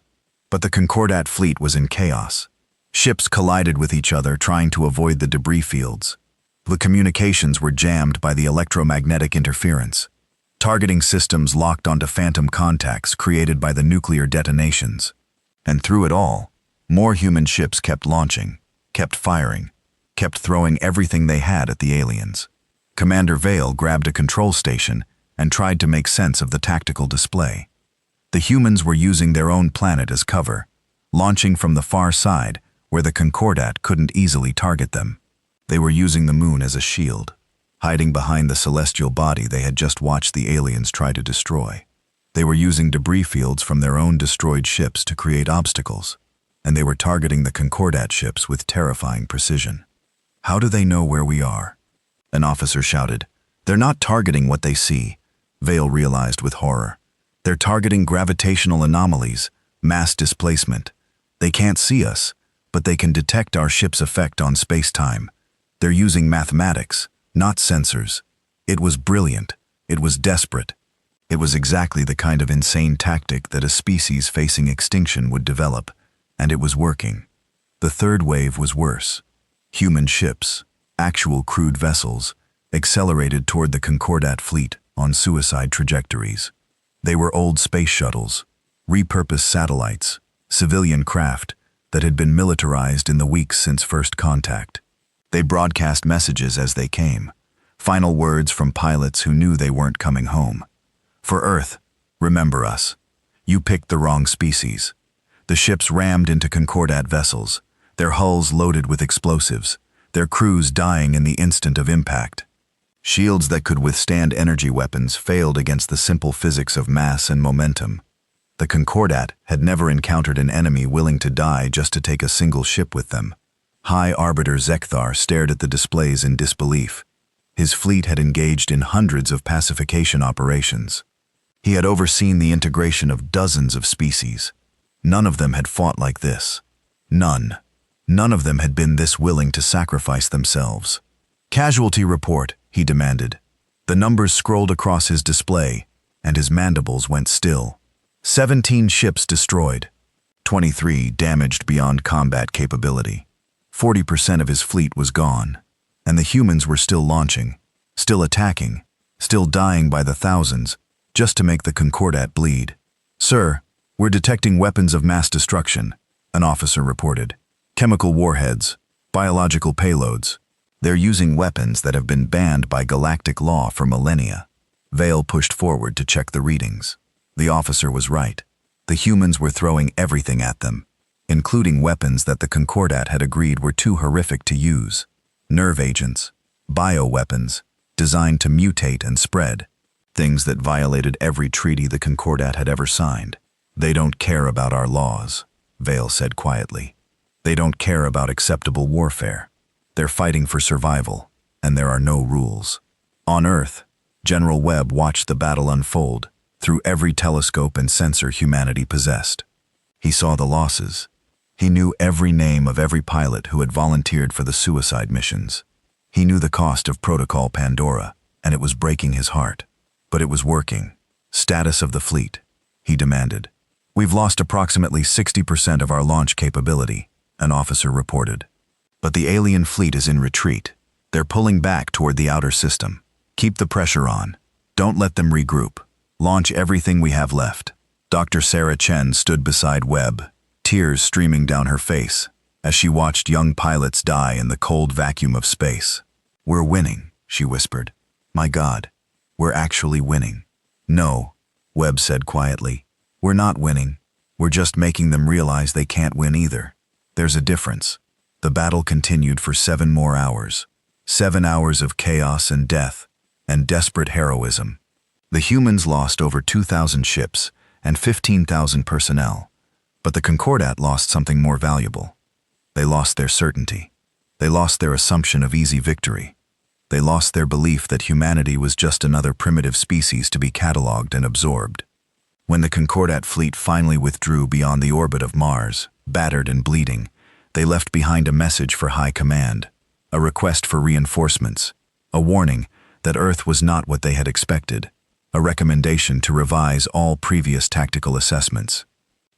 But the Concordat fleet was in chaos. Ships collided with each other trying to avoid the debris fields. The communications were jammed by the electromagnetic interference. Targeting systems locked onto phantom contacts created by the nuclear detonations. And through it all, more human ships kept launching, kept firing, kept throwing everything they had at the aliens. Commander Vale grabbed a control station and tried to make sense of the tactical display. The humans were using their own planet as cover, launching from the far side where the Concordat couldn't easily target them. They were using the moon as a shield, hiding behind the celestial body they had just watched the aliens try to destroy. They were using debris fields from their own destroyed ships to create obstacles, and they were targeting the Concordat ships with terrifying precision. "How do they know where we are?" An officer shouted. "They're not targeting what they see," Vale realized with horror. "They're targeting gravitational anomalies, mass displacement. They can't see us, but they can detect our ship's effect on space-time. They're using mathematics, not sensors." It was brilliant. It was desperate. It was exactly the kind of insane tactic that a species facing extinction would develop, and it was working. The third wave was worse. Human ships, actual crewed vessels, accelerated toward the Concordat fleet on suicide trajectories. They were old space shuttles, repurposed satellites, civilian craft that had been militarized in the weeks since first contact. They broadcast messages as they came, final words from pilots who knew they weren't coming home. "For Earth, remember us. You picked the wrong species." The ships rammed into Concordat vessels, their hulls loaded with explosives, their crews dying in the instant of impact. Shields that could withstand energy weapons failed against the simple physics of mass and momentum. The Concordat had never encountered an enemy willing to die just to take a single ship with them. High Arbiter Zekthar stared at the displays in disbelief. His fleet had engaged in hundreds of pacification operations. He had overseen the integration of dozens of species. None of them had fought like this. None. None of them had been this willing to sacrifice themselves. "Casualty report," he demanded. The numbers scrolled across his display, and his mandibles went still. 17 ships destroyed. 23 damaged beyond combat capability. 40% of his fleet was gone. And the humans were still launching, still attacking, still dying by the thousands, just to make the Concordat bleed. "Sir, we're detecting weapons of mass destruction," an officer reported. "Chemical warheads, biological payloads. They're using weapons that have been banned by galactic law for millennia." Vale pushed forward to check the readings. The officer was right. The humans were throwing everything at them, including weapons that the Concordat had agreed were too horrific to use. Nerve agents, bioweapons, designed to mutate and spread. Things that violated every treaty the Concordat had ever signed. "They don't care about our laws," Vale said quietly. "They don't care about acceptable warfare. They're fighting for survival, and there are no rules." On Earth, General Webb watched the battle unfold through every telescope and sensor humanity possessed. He saw the losses. He knew every name of every pilot who had volunteered for the suicide missions. He knew the cost of Protocol Pandora, and it was breaking his heart. But it was working. "Status of the fleet," he demanded. We've lost approximately 60% of our launch capability, an officer reported. But the alien fleet is in retreat. They're pulling back toward the outer system. Keep the pressure on. Don't let them regroup. Launch everything we have left. Dr. Sarah Chen stood beside Webb, tears streaming down her face as she watched young pilots die in the cold vacuum of space. We're winning, she whispered. My God, we're actually winning. No, Webb said quietly. We're not winning. We're just making them realize they can't win either. There's a difference. The battle continued for 7 more hours. 7 hours of chaos and death, and desperate heroism. The humans lost over 2,000 ships and 15,000 personnel, but the Concordat lost something more valuable. They lost their certainty. They lost their assumption of easy victory. They lost their belief that humanity was just another primitive species to be catalogued and absorbed. When the Concordat fleet finally withdrew beyond the orbit of Mars, battered and bleeding, they left behind a message for High Command, a request for reinforcements, a warning that Earth was not what they had expected, a recommendation to revise all previous tactical assessments.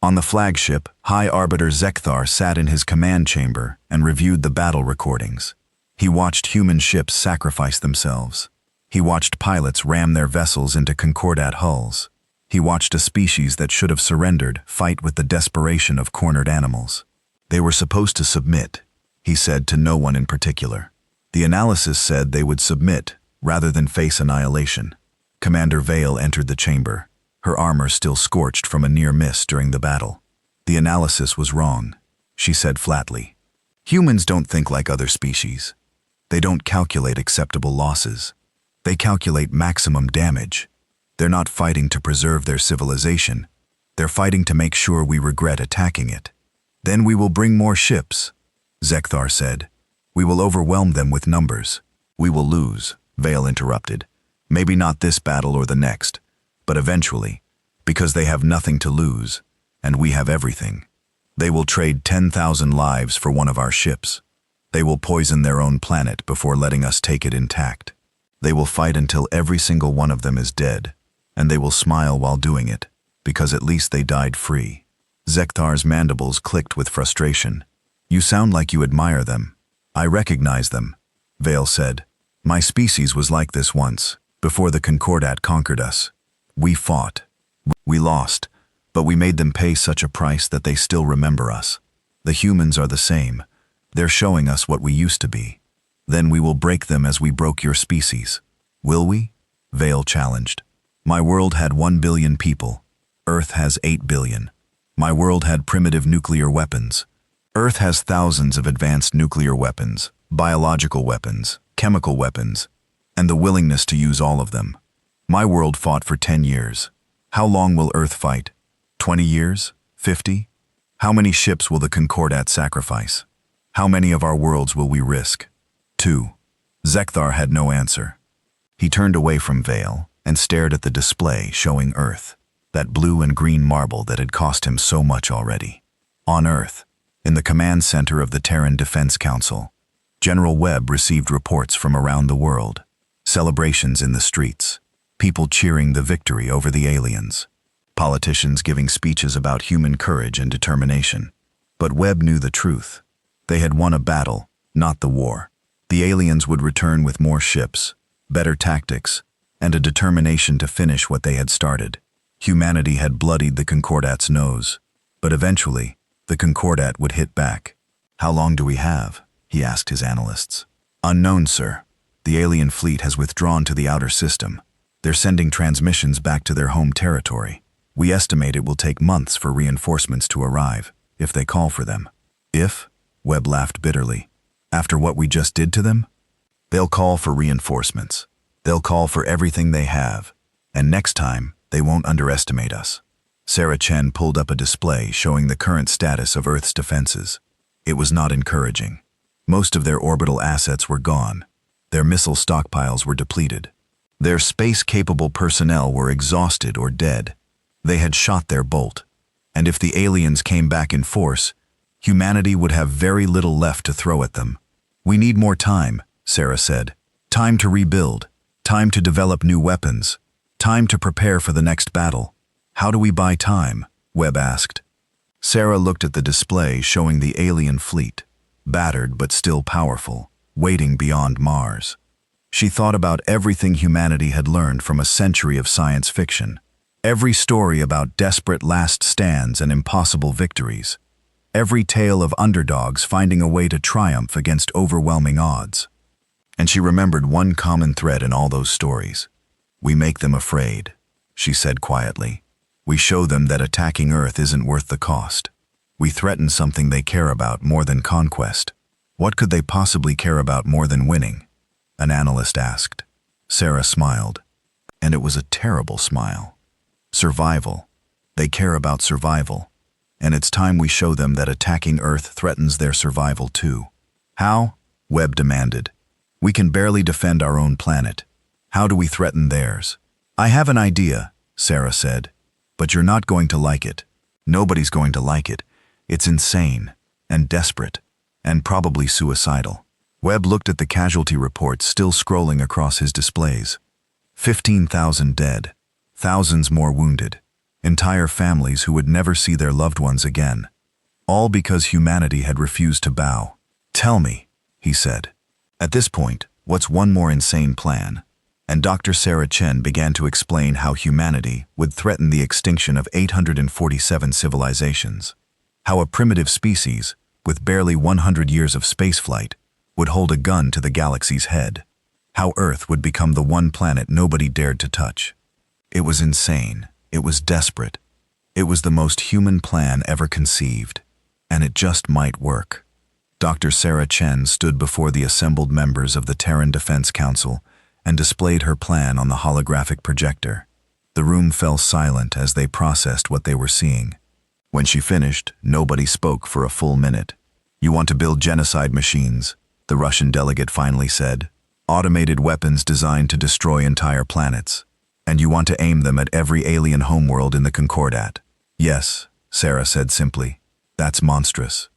On the flagship, High Arbiter Zekthar sat in his command chamber and reviewed the battle recordings. He watched human ships sacrifice themselves. He watched pilots ram their vessels into Concordat hulls. He watched a species that should have surrendered fight with the desperation of cornered animals. They were supposed to submit, he said to no one in particular. The analysis said they would submit rather than face annihilation. Commander Vale entered the chamber, her armor still scorched from a near miss during the battle. The analysis was wrong, she said flatly. Humans don't think like other species. They don't calculate acceptable losses. They calculate maximum damage. They're not fighting to preserve their civilization. They're fighting to make sure we regret attacking it. Then we will bring more ships, Zekthar said. We will overwhelm them with numbers. We will lose, Vale interrupted. Maybe not this battle or the next, but eventually, because they have nothing to lose, and we have everything. They will trade 10,000 lives for one of our ships. They will poison their own planet before letting us take it intact. They will fight until every single one of them is dead, and they will smile while doing it, because at least they died free. Zekthar's mandibles clicked with frustration. You sound like you admire them. I recognize them, Vale said. My species was like this once, before the Concordat conquered us. We fought. We lost, but we made them pay such a price that they still remember us. The humans are the same. They're showing us what we used to be. Then we will break them as we broke your species. Will we? Vale challenged. My world had 1 billion people. Earth has 8 billion. My world had primitive nuclear weapons. Earth has thousands of advanced nuclear weapons, biological weapons, chemical weapons, and the willingness to use all of them. My world fought for 10 years. How long will Earth fight? 20 years? 50? How many ships will the Concordat sacrifice? How many of our worlds will we risk? 2. Zekthar had no answer. He turned away from Vale and stared at the display showing Earth, that blue and green marble that had cost him so much already. On Earth, in the command center of the Terran Defense Council, General Webb received reports from around the world. Celebrations in the streets, people cheering the victory over the aliens, politicians giving speeches about human courage and determination. But Webb knew the truth. They had won a battle, not the war. The aliens would return with more ships, better tactics, and a determination to finish what they had started. Humanity had bloodied the Concordat's nose, but eventually, the Concordat would hit back. How long do we have? He asked his analysts. Unknown, sir. The alien fleet has withdrawn to the outer system. They're sending transmissions back to their home territory. We estimate it will take months for reinforcements to arrive, if they call for them. If? Webb laughed bitterly. After what we just did to them? They'll call for reinforcements. They'll call for everything they have. And next time, they won't underestimate us. Sarah Chen pulled up a display showing the current status of Earth's defenses. It was not encouraging. Most of their orbital assets were gone. Their missile stockpiles were depleted. Their space-capable personnel were exhausted or dead. They had shot their bolt. And if the aliens came back in force, humanity would have very little left to throw at them. We need more time, Sarah said. Time to rebuild. Time to develop new weapons. Time to prepare for the next battle. How do we buy time? Webb asked. Sarah looked at the display showing the alien fleet, battered but still powerful, waiting beyond Mars. She thought about everything humanity had learned from a century of science fiction. Every story about desperate last stands and impossible victories. Every tale of underdogs finding a way to triumph against overwhelming odds. And she remembered one common thread in all those stories. "We make them afraid," she said quietly. "We show them that attacking Earth isn't worth the cost. We threaten something they care about more than conquest." "What could they possibly care about more than winning?" an analyst asked. Sarah smiled, and it was a terrible smile. "Survival. They care about survival. And it's time we show them that attacking Earth threatens their survival too." "How?" Webb demanded. "We can barely defend our own planet. How do we threaten theirs?" "I have an idea," Sarah said. "But you're not going to like it. Nobody's going to like it. It's insane, and desperate, and probably suicidal." Webb looked at the casualty reports still scrolling across his displays. 15,000 dead, thousands more wounded, entire families who would never see their loved ones again. All because humanity had refused to bow. "Tell me," he said. "At this point, what's one more insane plan?" And Dr. Sarah Chen began to explain how humanity would threaten the extinction of 847 civilizations. How a primitive species, with barely 100 years of spaceflight, would hold a gun to the galaxy's head. How Earth would become the one planet nobody dared to touch. It was insane. It was desperate. It was the most human plan ever conceived. And it just might work. Dr. Sarah Chen stood before the assembled members of the Terran Defense Council and displayed her plan on the holographic projector. The room fell silent as they processed what they were seeing. When she finished, nobody spoke for a full minute. "You want to build genocide machines," the Russian delegate finally said. "Automated weapons designed to destroy entire planets. And you want to aim them at every alien homeworld in the Concordat." "Yes," Sarah said simply. "That's monstrous."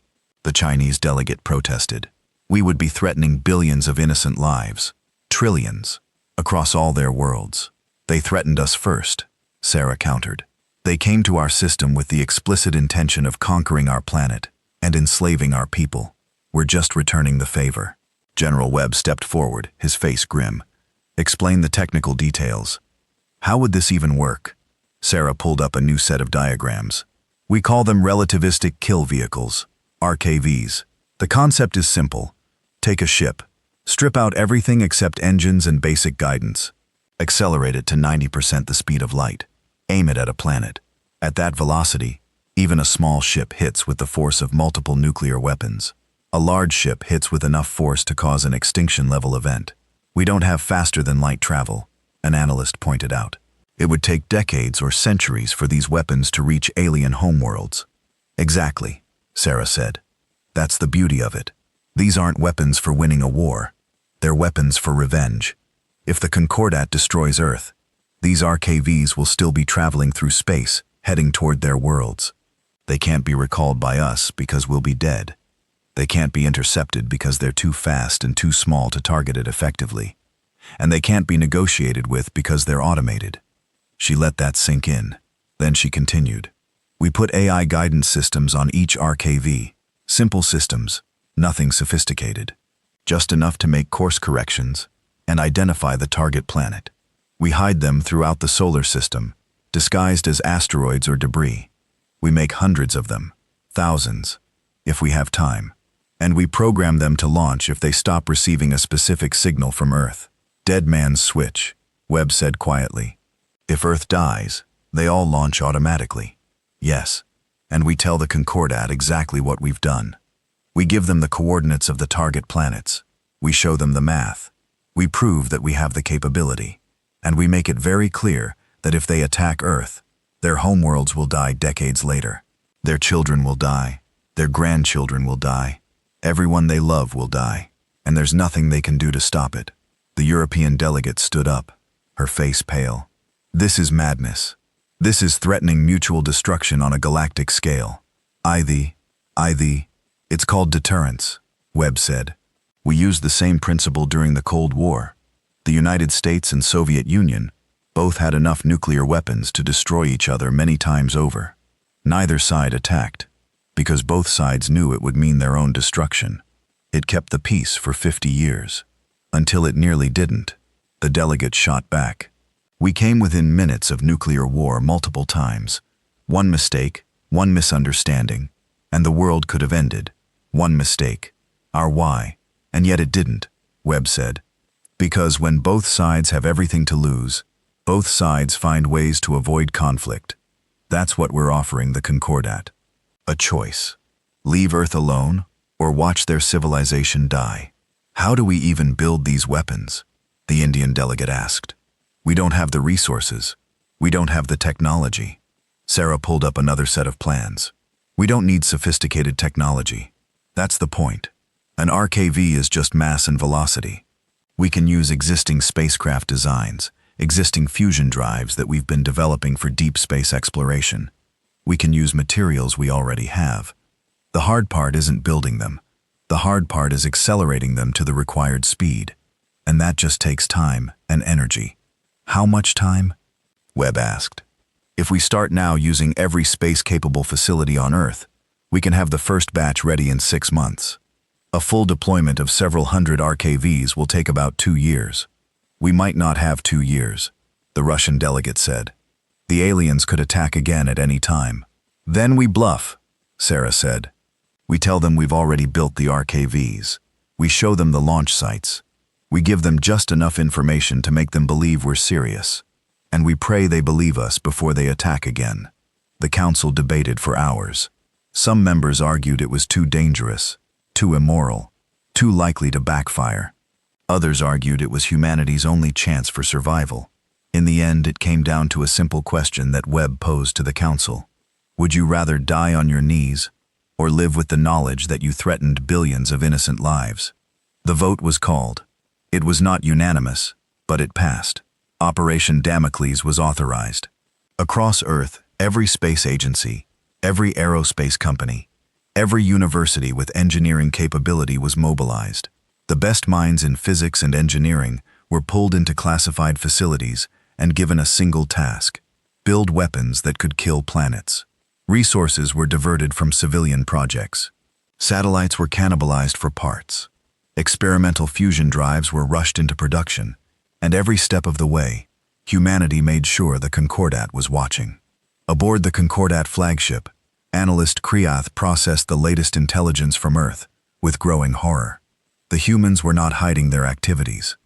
The Chinese delegate protested. "We would be threatening billions of innocent lives, trillions, across all their worlds." "They threatened us first," Sarah countered. "They came to our system with the explicit intention of conquering our planet and enslaving our people. We're just returning the favor." General Webb stepped forward, his face grim. "Explain the technical details." "How would this even work?" Sarah pulled up a new set of diagrams. "We call them relativistic kill vehicles, RKVs. The concept is simple. Take a ship, strip out everything except engines and basic guidance, accelerate it to 90% the speed of light, aim it at a planet. At that velocity, even a small ship hits with the force of multiple nuclear weapons. A large ship hits with enough force to cause an extinction-level event. We don't have faster-than-light travel," an analyst pointed out. "It would take decades or centuries for these weapons to reach alien homeworlds." "Exactly," Sarah said. "That's the beauty of it. These aren't weapons for winning a war. They're weapons for revenge. If the Concordat destroys Earth, these RKVs will still be traveling through space, heading toward their worlds. They can't be recalled by us because we'll be dead. They can't be intercepted because they're too fast and too small to target it effectively. And they can't be negotiated with because they're automated." She let that sink in. Then she continued. "We put AI guidance systems on each RKV. Simple systems, nothing sophisticated. Just enough to make course corrections and identify the target planet. We hide them throughout the solar system, disguised as asteroids or debris. We make hundreds of them, thousands, if we have time. And we program them to launch if they stop receiving a specific signal from Earth." "Dead man's switch," Webb said quietly. "If Earth dies, they all launch automatically." "Yes, and we tell the Concordat exactly what we've done. We give them the coordinates of the target planets. We show them the math. We prove that we have the capability. And we make it very clear that if they attack Earth, their homeworlds will die decades later. Their children will die. Their grandchildren will die. Everyone they love will die. And there's nothing they can do to stop it." The European delegate stood up, her face pale. "This is madness. This is threatening mutual destruction on a galactic scale." It's called deterrence," Webb said. "We used the same principle during the Cold War. The United States and Soviet Union both had enough nuclear weapons to destroy each other many times over. Neither side attacked, because both sides knew it would mean their own destruction. It kept the peace for 50 years. Until it nearly didn't. The delegate shot back. We came within minutes of nuclear war multiple times. One mistake, one misunderstanding, and the world could have ended. One mistake. Our why. And yet it didn't, Webb said. Because when both sides have everything to lose, both sides find ways to avoid conflict. That's what we're offering the Concordat. A choice. Leave Earth alone, or watch their civilization die. How do we even build these weapons? The Indian delegate asked. We don't have the resources. We don't have the technology. Sarah pulled up another set of plans. We don't need sophisticated technology. That's the point. An RKV is just mass and velocity. We can use existing spacecraft designs, existing fusion drives that we've been developing for deep space exploration. We can use materials we already have. The hard part isn't building them. The hard part is accelerating them to the required speed. And that just takes time and energy. How much time? Webb asked. If we start now using every space-capable facility on Earth, we can have the first batch ready in 6 months. A full deployment of several hundred RKVs will take about 2 years. We might not have 2 years, the Russian delegate said. The aliens could attack again at any time. Then we bluff, Sarah said. We tell them we've already built the RKVs. We show them the launch sites. We give them just enough information to make them believe we're serious. And we pray they believe us before they attack again. The council debated for hours. Some members argued it was too dangerous, too immoral, too likely to backfire. Others argued it was humanity's only chance for survival. In the end, it came down to a simple question that Webb posed to the council. Would you rather die on your knees, or live with the knowledge that you threatened billions of innocent lives? The vote was called. It was not unanimous, but it passed. Operation Damocles was authorized. Across Earth, every space agency, every aerospace company, every university with engineering capability was mobilized. The best minds in physics and engineering were pulled into classified facilities and given a single task: build weapons that could kill planets. Resources were diverted from civilian projects. Satellites were cannibalized for parts. Experimental fusion drives were rushed into production, and every step of the way, humanity made sure the Concordat was watching. Aboard the Concordat flagship, analyst Kriath processed the latest intelligence from Earth with growing horror. The humans were not hiding their activities.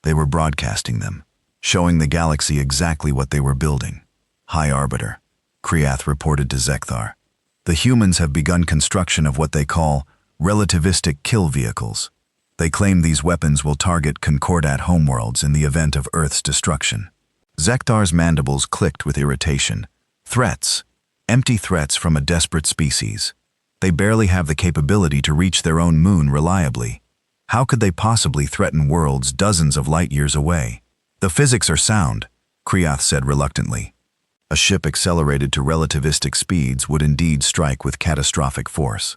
They were broadcasting them, showing the galaxy exactly what they were building. High Arbiter, Kriath reported to Zekthar. The humans have begun construction of what they call relativistic kill vehicles. They claim these weapons will target Concordat homeworlds in the event of Earth's destruction. Zekthar's mandibles clicked with irritation. Threats. Empty threats from a desperate species. They barely have the capability to reach their own moon reliably. How could they possibly threaten worlds dozens of light years away? The physics are sound, Kriath said reluctantly. A ship accelerated to relativistic speeds would indeed strike with catastrophic force.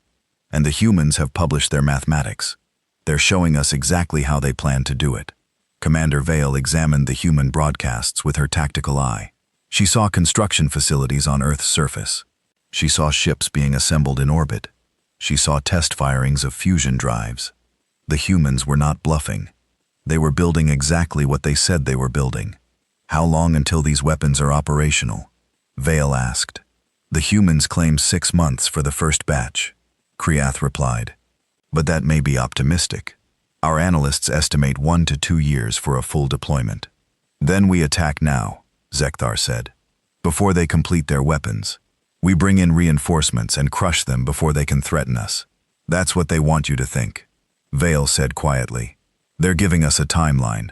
And the humans have published their mathematics. They're showing us exactly how they plan to do it. Commander Vale examined the human broadcasts with her tactical eye. She saw construction facilities on Earth's surface. She saw ships being assembled in orbit. She saw test firings of fusion drives. The humans were not bluffing. They were building exactly what they said they were building. How long until these weapons are operational? Vale asked. The humans claim 6 months for the first batch, Kriath replied. But that may be optimistic. Our analysts estimate 1 to 2 years for a full deployment. Then we attack now, Zekthar said, before they complete their weapons. We bring in reinforcements and crush them before they can threaten us. That's what they want you to think, Vale said quietly. They're giving us a timeline.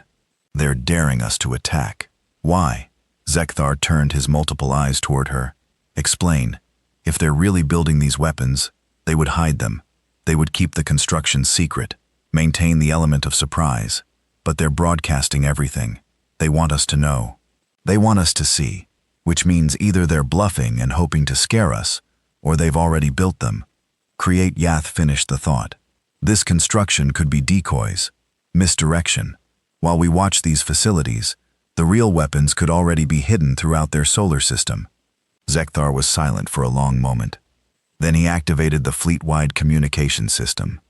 They're daring us to attack. Why? Zekthar turned his multiple eyes toward her. Explain. If they're really building these weapons, they would hide them. They would keep the construction secret, maintain the element of surprise. But they're broadcasting everything. They want us to know. They want us to see, which means either they're bluffing and hoping to scare us, or they've already built them. Create Yath finished the thought. This construction could be decoys, misdirection. While we watch these facilities, the real weapons could already be hidden throughout their solar system. Zekthar was silent for a long moment. Then he activated the fleet-wide communication system.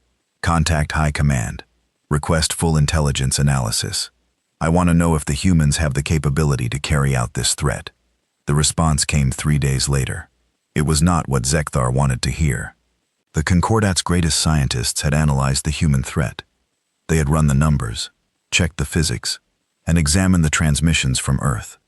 Contact High Command. Request full intelligence analysis. I want to know if the humans have the capability to carry out this threat. The response came 3 days later. It was not what Zekthar wanted to hear. The Concordat's greatest scientists had analyzed the human threat. They had run the numbers, checked the physics, and examined the transmissions from Earth.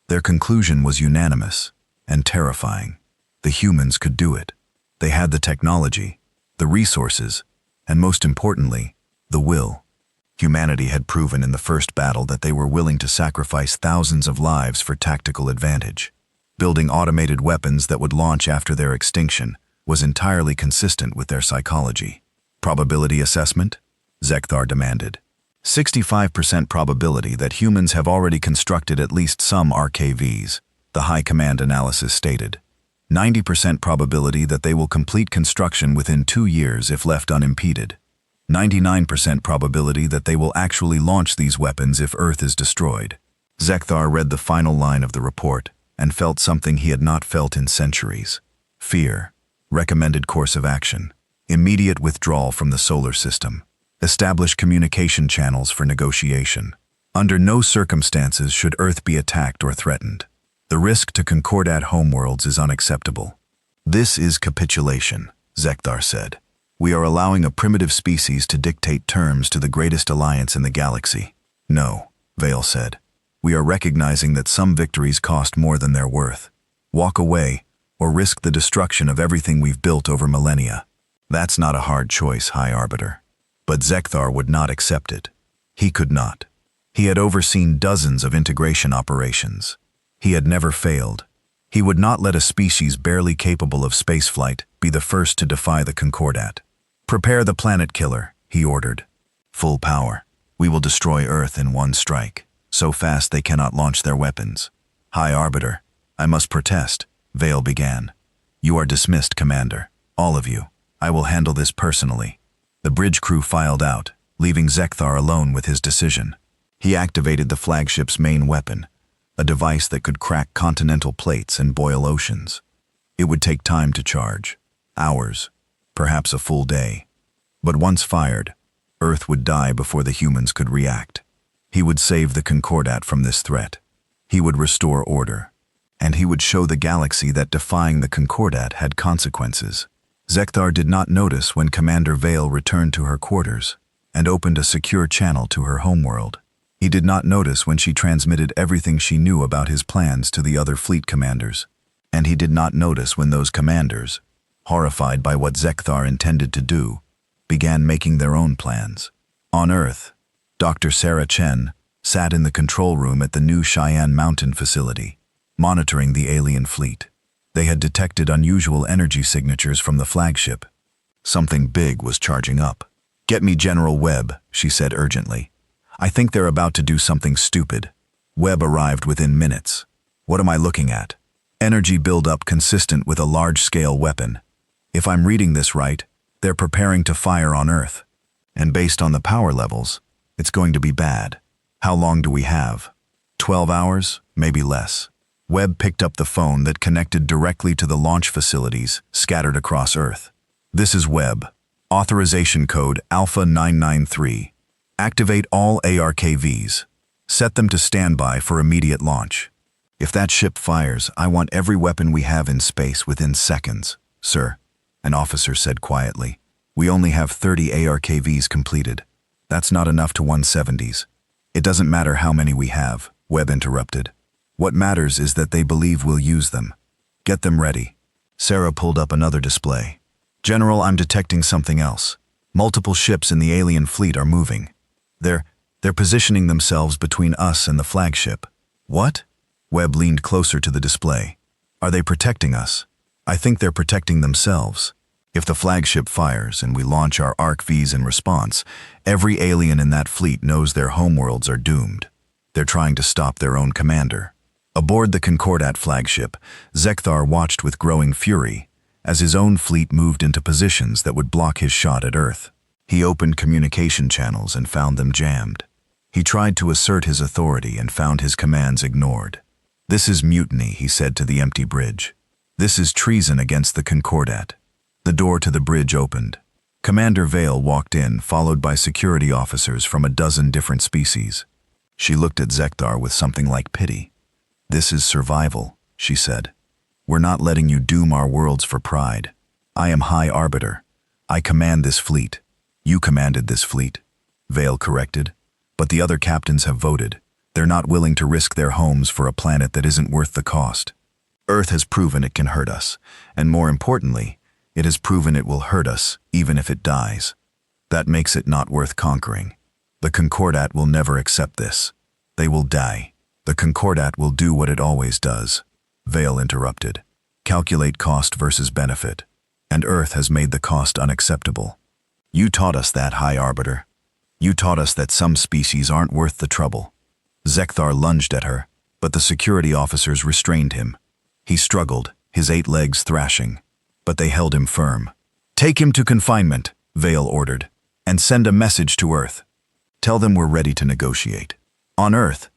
Their conclusion was unanimous and terrifying. The humans could do it. They had the technology, the resources, and most importantly, the will. Humanity had proven in the first battle that they were willing to sacrifice thousands of lives for tactical advantage. Building automated weapons that would launch after their extinction was entirely consistent with their psychology. Probability assessment? Zekthar demanded. 65% probability that humans have already constructed at least some RKVs, the High Command analysis stated. 90% probability that they will complete construction within 2 years if left unimpeded. 99% probability that they will actually launch these weapons if Earth is destroyed. Zekthar read the final line of the report and felt something he had not felt in centuries. Fear. Recommended course of action. Immediate withdrawal from the solar system. Establish communication channels for negotiation. Under no circumstances should Earth be attacked or threatened. The risk to Concordat homeworlds is unacceptable. This is capitulation, Zekthar said. We are allowing a primitive species to dictate terms to the greatest alliance in the galaxy. No, Vale said. We are recognizing that some victories cost more than they're worth. Walk away, or risk the destruction of everything we've built over millennia. That's not a hard choice, High Arbiter. But Zekthar would not accept it. He could not. He had overseen dozens of integration operations. He had never failed. He would not let a species barely capable of spaceflight be the first to defy the Concordat. Prepare the planet killer, he ordered. Full power. We will destroy Earth in one strike, so fast they cannot launch their weapons. High Arbiter, I must protest, Vale began. You are dismissed, Commander. All of you. I will handle this personally. The bridge crew filed out, leaving Zekthar alone with his decision. He activated the flagship's main weapon, a device that could crack continental plates and boil oceans. It would take time to charge. Hours, perhaps a full day. But once fired, Earth would die before the humans could react. He would save the Concordat from this threat. He would restore order. And he would show the galaxy that defying the Concordat had consequences. Zekthar did not notice when Commander Vale returned to her quarters and opened a secure channel to her homeworld. He did not notice when she transmitted everything she knew about his plans to the other fleet commanders. And he did not notice when those commanders, horrified by what Zekthar intended to do, began making their own plans. On Earth, Dr. Sarah Chen sat in the control room at the new Cheyenne Mountain facility, monitoring the alien fleet. They had detected unusual energy signatures from the flagship. Something big was charging up. Get me General Webb, she said urgently. I think they're about to do something stupid. Webb arrived within minutes. What am I looking at? Energy buildup consistent with a large-scale weapon. If I'm reading this right, they're preparing to fire on Earth. And based on the power levels, it's going to be bad. How long do we have? 12 hours? Maybe less. Webb picked up the phone that connected directly to the launch facilities scattered across Earth. This is Webb. Authorization code Alpha 993. Activate all ARKVs. Set them to standby for immediate launch. If that ship fires, I want every weapon we have in space within seconds, sir, an officer said quietly. We only have 30 ARKVs completed. That's not enough to 170s. It doesn't matter how many we have, Webb interrupted. What matters is that they believe we'll use them. Get them ready. Sarah pulled up another display. General, I'm detecting something else. Multiple ships in the alien fleet are moving. They're positioning themselves between us and the flagship. What? Webb leaned closer to the display. Are they protecting us? I think they're protecting themselves. If the flagship fires and we launch our ARKVs in response, every alien in that fleet knows their homeworlds are doomed. They're trying to stop their own commander. Aboard the Concordat flagship, Zekthar watched with growing fury as his own fleet moved into positions that would block his shot at Earth. He opened communication channels and found them jammed. He tried to assert his authority and found his commands ignored. "This is mutiny," he said to the empty bridge. "This is treason against the Concordat." The door to the bridge opened. Commander Vale walked in, followed by security officers from a dozen different species. She looked at Zekthar with something like pity. "This is survival," she said. "We're not letting you doom our worlds for pride. I am High Arbiter. I command this fleet." "You commanded this fleet," Vale corrected. "But the other captains have voted. They're not willing to risk their homes for a planet that isn't worth the cost. Earth has proven it can hurt us, and more importantly, it has proven it will hurt us even if it dies. That makes it not worth conquering. The Concordat will never accept this. They will die. The Concordat will do what it always does." Vale interrupted. "Calculate cost versus benefit. And Earth has made the cost unacceptable. You taught us that, High Arbiter. You taught us that some species aren't worth the trouble." Zekthar lunged at her, but the security officers restrained him. He struggled, his 8 legs thrashing, but they held him firm. "Take him to confinement," Vale ordered, "and send a message to Earth. Tell them we're ready to negotiate." On Earth,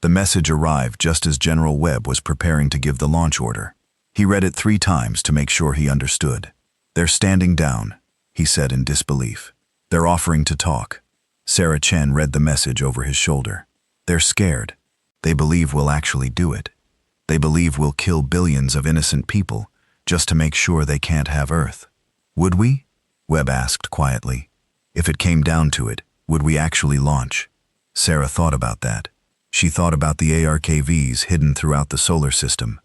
the message arrived just as General Webb was preparing to give the launch order. He read it 3 times to make sure he understood. "They're standing down," he said in disbelief. "They're offering to talk." Sarah Chen read the message over his shoulder. "They're scared. They believe we'll actually do it. They believe we'll kill billions of innocent people just to make sure they can't have Earth." "Would we?" Webb asked quietly. "If it came down to it, would we actually launch?" Sarah thought about that. She thought about the ARKVs hidden throughout the solar system.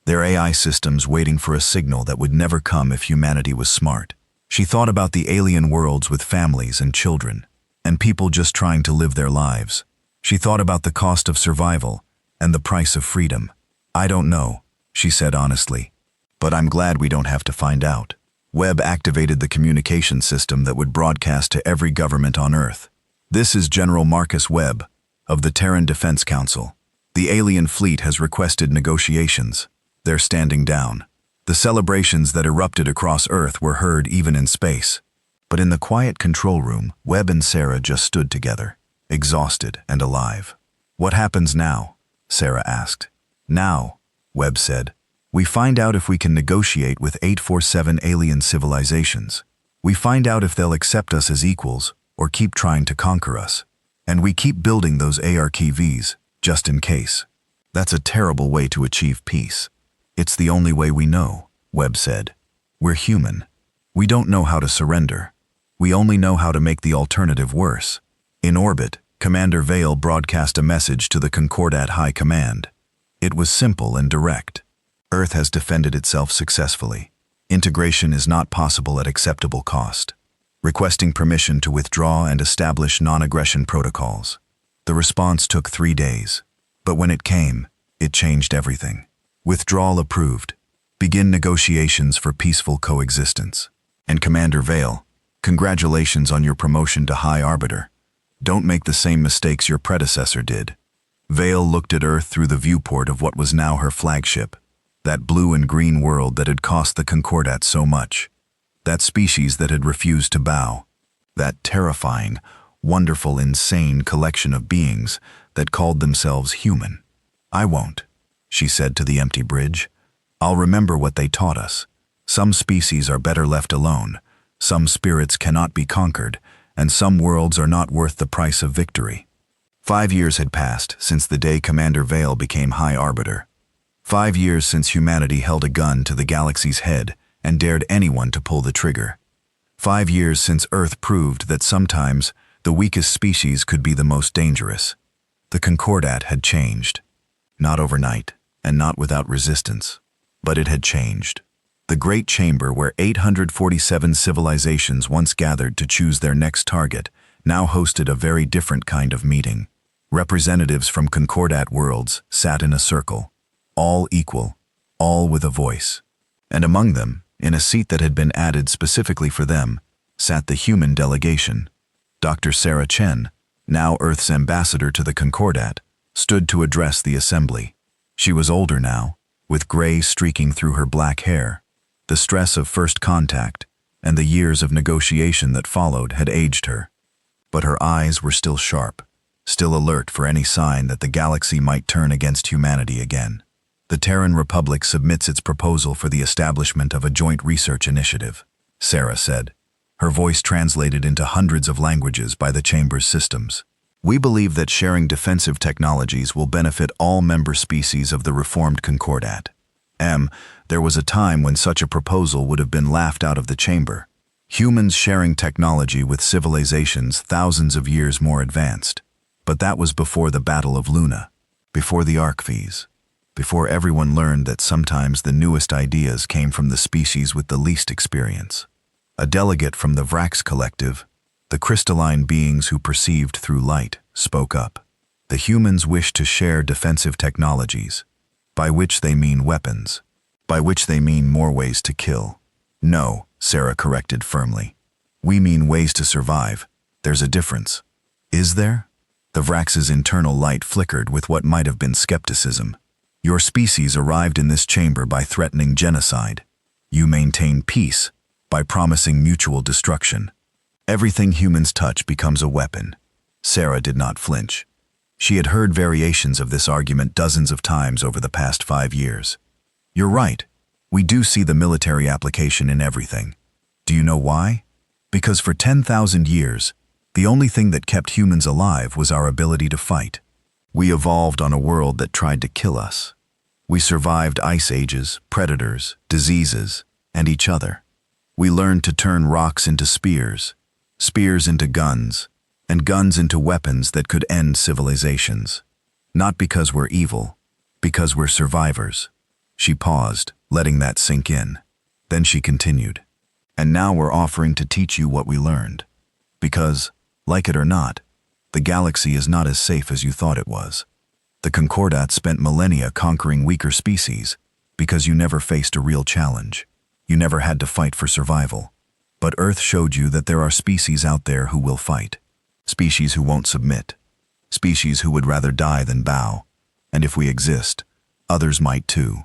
Their AI systems waiting for a signal that would never come if humanity was smart. She thought about the alien worlds with families and children, and people just trying to live their lives. She thought about the cost of survival and the price of freedom. "I don't know," she said honestly, "but I'm glad we don't have to find out." Webb activated the communication system that would broadcast to every government on Earth. "This is General Marcus Webb of the Terran Defense Council. The alien fleet has requested negotiations. They're standing down." The celebrations that erupted across Earth were heard even in space. But in the quiet control room, Webb and Sarah just stood together, exhausted and alive. "What happens now?" Sarah asked. "Now," Webb said, "we find out if we can negotiate with 847 alien civilizations. We find out if they'll accept us as equals or keep trying to conquer us. And we keep building those ARKVs, just in case. That's a terrible way to achieve peace." "It's the only way we know," Webb said. "We're human. We don't know how to surrender. We only know how to make the alternative worse." In orbit, Commander Vale broadcast a message to the Concordat High Command. It was simple and direct. Earth has defended itself successfully. Integration is not possible at acceptable cost. Requesting permission to withdraw and establish non-aggression protocols. The response took 3 days, but when it came, it changed everything. Withdrawal approved. Begin negotiations for peaceful coexistence. And Commander Vale, congratulations on your promotion to High Arbiter. Don't make the same mistakes your predecessor did. Vale looked at Earth through the viewport of what was now her flagship, that blue and green world that had cost the Concordat so much, that species that had refused to bow, that terrifying, wonderful, insane collection of beings that called themselves human. "I won't," she said to the empty bridge. "I'll remember what they taught us. Some species are better left alone, some spirits cannot be conquered, and some worlds are not worth the price of victory." 5 years had passed since the day Commander Vale became High Arbiter. 5 years since humanity held a gun to the galaxy's head and dared anyone to pull the trigger. 5 years since Earth proved that sometimes the weakest species could be the most dangerous. The Concordat had changed. Not overnight, and not without resistance. But it had changed. The Great Chamber, where 847 civilizations once gathered to choose their next target, now hosted a very different kind of meeting. Representatives from Concordat worlds sat in a circle, all equal, all with a voice. And among them, in a seat that had been added specifically for them, sat the human delegation. Dr. Sarah Chen, now Earth's ambassador to the Concordat, stood to address the assembly. She was older now, with gray streaking through her black hair. The stress of first contact and the years of negotiation that followed had aged her. But her eyes were still sharp, still alert for any sign that the galaxy might turn against humanity again. The Terran Republic submits its proposal for the establishment of a joint research initiative, Sarah said, her voice translated into hundreds of languages by the Chamber's systems. We believe that sharing defensive technologies will benefit all member species of the reformed Concordat. There was a time when such a proposal would have been laughed out of the Chamber. Humans sharing technology with civilizations thousands of years more advanced. But that was before the Battle of Luna, before the Archvies, before everyone learned that sometimes the newest ideas came from the species with the least experience. A delegate from the Vrax Collective, the crystalline beings who perceived through light, spoke up. The humans wish to share defensive technologies, by which they mean weapons, by which they mean more ways to kill. No, Sarah corrected firmly. We mean ways to survive. There's a difference. Is there? The Vrax's internal light flickered with what might have been skepticism. Your species arrived in this chamber by threatening genocide. You maintain peace by promising mutual destruction. Everything humans touch becomes a weapon. Sarah did not flinch. She had heard variations of this argument dozens of times over the past 5 years. You're right. We do see the military application in everything. Do you know why? Because for 10,000 years, the only thing that kept humans alive was our ability to fight. We evolved on a world that tried to kill us. We survived ice ages, predators, diseases, and each other. We learned to turn rocks into spears, spears into guns, and guns into weapons that could end civilizations. Not because we're evil, because we're survivors. She paused, letting that sink in. Then she continued. And now we're offering to teach you what we learned. Because, like it or not, the galaxy is not as safe as you thought it was. The Concordat spent millennia conquering weaker species because you never faced a real challenge. You never had to fight for survival. But Earth showed you that there are species out there who will fight. Species who won't submit. Species who would rather die than bow. And if we exist, others might too.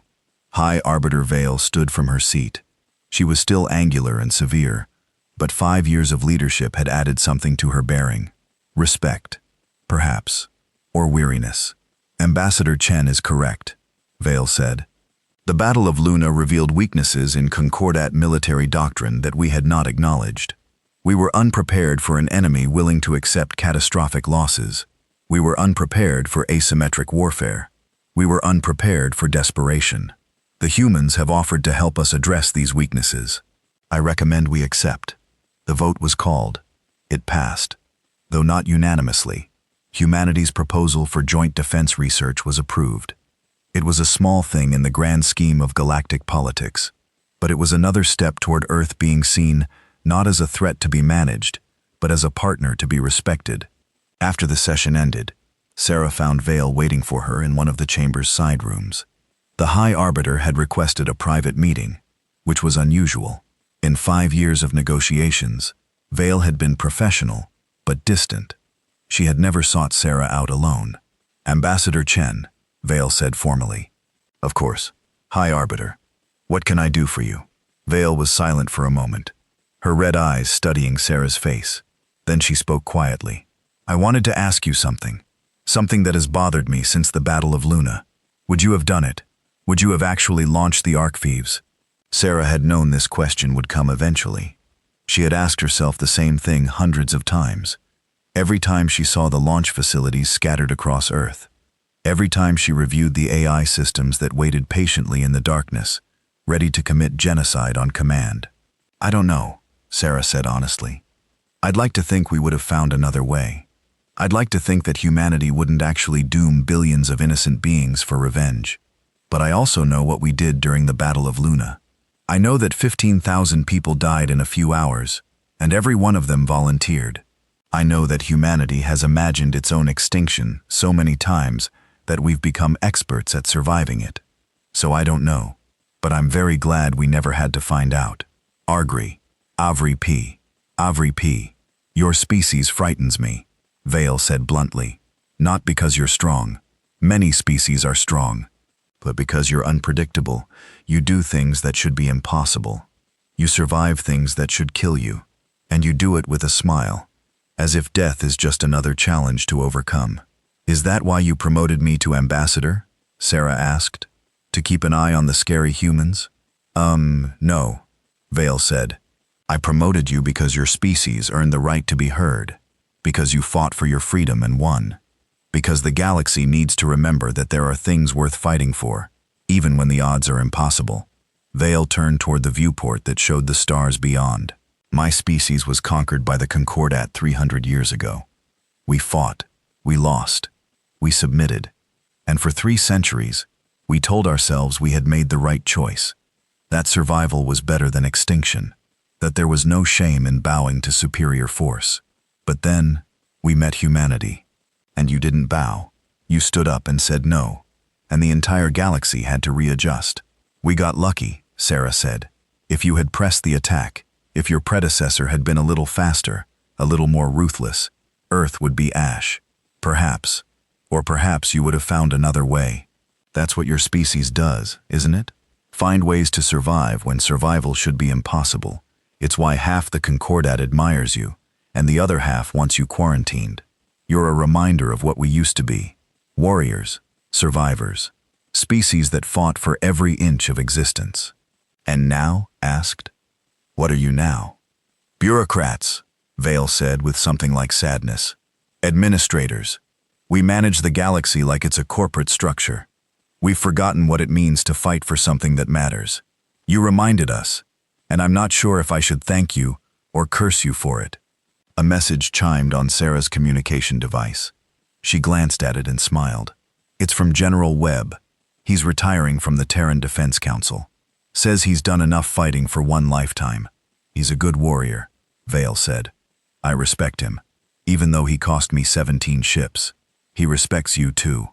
High Arbiter Vale stood from her seat. She was still angular and severe, but 5 years of leadership had added something to her bearing. Respect, perhaps, or weariness. Ambassador Chen is correct, Vale said. The Battle of Luna revealed weaknesses in Concordat military doctrine that we had not acknowledged. We were unprepared for an enemy willing to accept catastrophic losses. We were unprepared for asymmetric warfare. We were unprepared for desperation. The humans have offered to help us address these weaknesses. I recommend we accept. The vote was called. It passed. Though not unanimously, humanity's proposal for joint defense research was approved. It was a small thing in the grand scheme of galactic politics, but it was another step toward Earth being seen not as a threat to be managed, but as a partner to be respected. After the session ended, Sarah found Vale waiting for her in one of the chamber's side rooms. The High Arbiter had requested a private meeting, which was unusual. In 5 years of negotiations, Vale had been professional, but distant. She had never sought Sarah out alone. Ambassador Chen, Vale said formally. Of course, High Arbiter. What can I do for you? Vale was silent for a moment, her red eyes studying Sarah's face. Then she spoke quietly. I wanted to ask you something. Something that has bothered me since the Battle of Luna. Would you have done it? Would you have actually launched the Archvies? Sarah had known this question would come eventually. She had asked herself the same thing hundreds of times. Every time she saw the launch facilities scattered across Earth. Every time she reviewed the AI systems that waited patiently in the darkness, ready to commit genocide on command. I don't know, Sarah said honestly. I'd like to think we would have found another way. I'd like to think that humanity wouldn't actually doom billions of innocent beings for revenge. But I also know what we did during the Battle of Luna. I know that 15,000 people died in a few hours, and every one of them volunteered. I know that humanity has imagined its own extinction so many times that we've become experts at surviving it. So I don't know, but I'm very glad we never had to find out. Argri, Avri P, your species frightens me, Vale said bluntly. Not because you're strong. Many species are strong. But because you're unpredictable, you do things that should be impossible. You survive things that should kill you, and you do it with a smile. as if death is just another challenge to overcome. "Is that why you promoted me to ambassador?" Sarah asked. "To keep an eye on the scary humans?" No," Vale said. "I promoted you because your species earned the right to be heard, because you fought for your freedom and won, because the galaxy needs to remember that there are things worth fighting for, even when the odds are impossible." Vale turned toward the viewport that showed the stars beyond. "My species was conquered by the Concordat 300 years ago. We fought, we lost, we submitted, and for 3 centuries, we told ourselves we had made the right choice, that survival was better than extinction, that there was no shame in bowing to superior force. But then, we met humanity, and you didn't bow. You stood up and said no, and the entire galaxy had to readjust. We got lucky," Sarah said. "If you had pressed the attack, if your predecessor had been a little faster, a little more ruthless, Earth would be ash. Perhaps. Or perhaps you would have found another way. That's what your species does, isn't it? Find ways to survive when survival should be impossible. It's why half the Concordat admires you, and the other half wants you quarantined. You're a reminder of what we used to be. Warriors, survivors, species that fought for every inch of existence." "And now?" asked. "What are you now?" "Bureaucrats," Vale said with something like sadness. "Administrators. We manage the galaxy like it's a corporate structure. We've forgotten what it means to fight for something that matters. You reminded us, and I'm not sure if I should thank you or curse you for it." A message chimed on Sarah's communication device. She glanced at it and smiled. "It's from General Webb. He's retiring from the Terran Defense Council. Says he's done enough fighting for one lifetime. He's a good warrior," Vale said. "I respect him, even though he cost me 17 ships. He respects you too.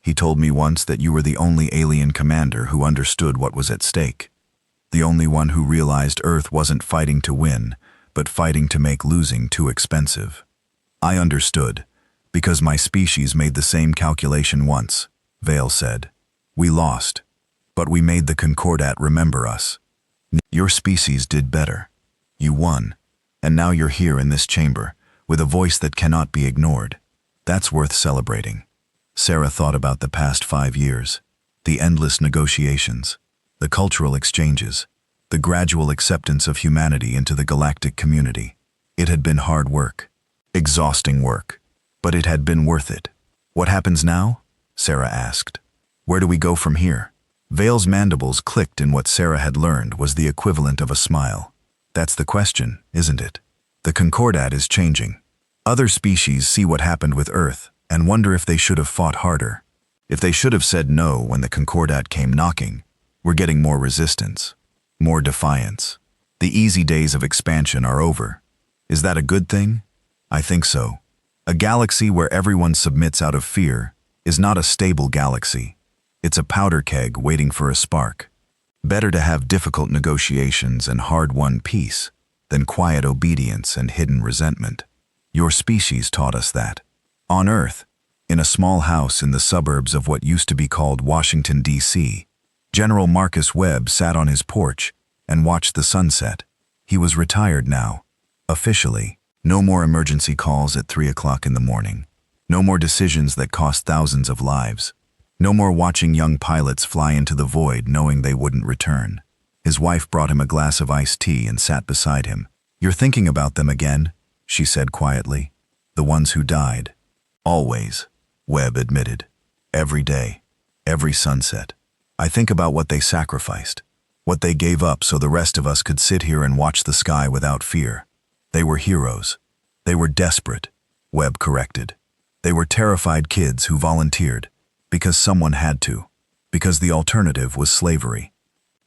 He told me once that you were the only alien commander who understood what was at stake. The only one who realized Earth wasn't fighting to win, but fighting to make losing too expensive. I understood, because my species made the same calculation once," Vale said. "We lost, but we made the Concordat remember us. Your species did better. You won, and now you're here in this chamber, with a voice that cannot be ignored. That's worth celebrating." Sarah thought about the past 5 years, the endless negotiations, the cultural exchanges, the gradual acceptance of humanity into the galactic community. It had been hard work, exhausting work, but it had been worth it. "What happens now?" Sarah asked. "Where do we go from here?" Vale's mandibles clicked in what Sarah had learned was the equivalent of a smile. "That's the question, isn't it? The Concordat is changing. Other species see what happened with Earth and wonder if they should have fought harder. If they should have said no when the Concordat came knocking. We're getting more resistance, more defiance. The easy days of expansion are over. Is that a good thing? I think so. A galaxy where everyone submits out of fear is not a stable galaxy. It's a powder keg waiting for a spark. Better to have difficult negotiations and hard-won peace than quiet obedience and hidden resentment. Your species taught us that. On Earth, in a small house in the suburbs of what used to be called Washington, D.C., General Marcus Webb sat on his porch and watched the sunset. He was retired now. Officially, no more emergency calls at 3 o'clock in the morning. No more decisions that cost thousands of lives. No more watching young pilots fly into the void knowing they wouldn't return. His wife brought him a glass of iced tea and sat beside him. "You're thinking about them again," she said quietly. "The ones who died." "Always," Webb admitted. "Every day, every sunset. I think about what they sacrificed, what they gave up so the rest of us could sit here and watch the sky without fear. They were heroes. They were desperate," Webb corrected. "They were terrified kids who volunteered, because someone had to, because the alternative was slavery.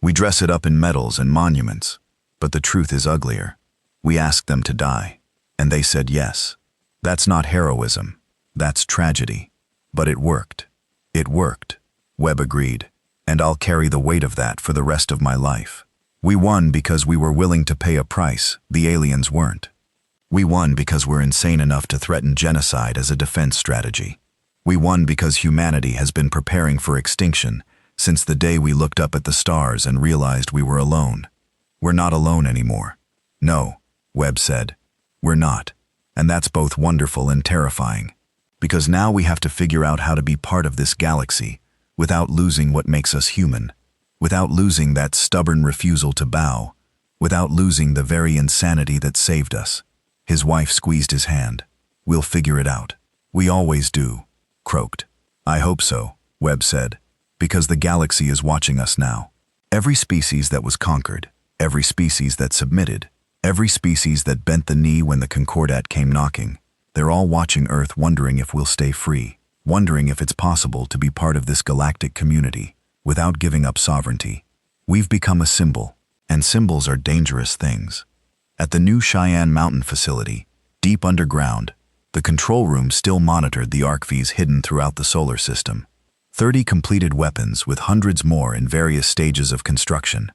We dress it up in medals and monuments, but the truth is uglier. We asked them to die, and they said yes. That's not heroism, that's tragedy. But it worked. It worked," Webb agreed, "and I'll carry the weight of that for the rest of my life. We won because we were willing to pay a price the aliens weren't. We won because we're insane enough to threaten genocide as a defense strategy. We won because humanity has been preparing for extinction since the day we looked up at the stars and realized we were alone. We're not alone anymore." "No," Webb said. "We're not. And that's both wonderful and terrifying. Because now we have to figure out how to be part of this galaxy without losing what makes us human, without losing that stubborn refusal to bow, without losing the very insanity that saved us. His wife squeezed his hand. We'll figure it out. We always do, croaked. I hope so, Webb said, because the galaxy is watching us now. Every species that was conquered, every species that submitted, every species that bent the knee when the Concordat came knocking, they're all watching Earth wondering if we'll stay free, wondering if it's possible to be part of this galactic community without giving up sovereignty. We've become a symbol, and symbols are dangerous things. At the new Cheyenne Mountain facility, deep underground, the control room still monitored the ArcVs hidden throughout the solar system. 30 completed weapons with hundreds more in various stages of construction.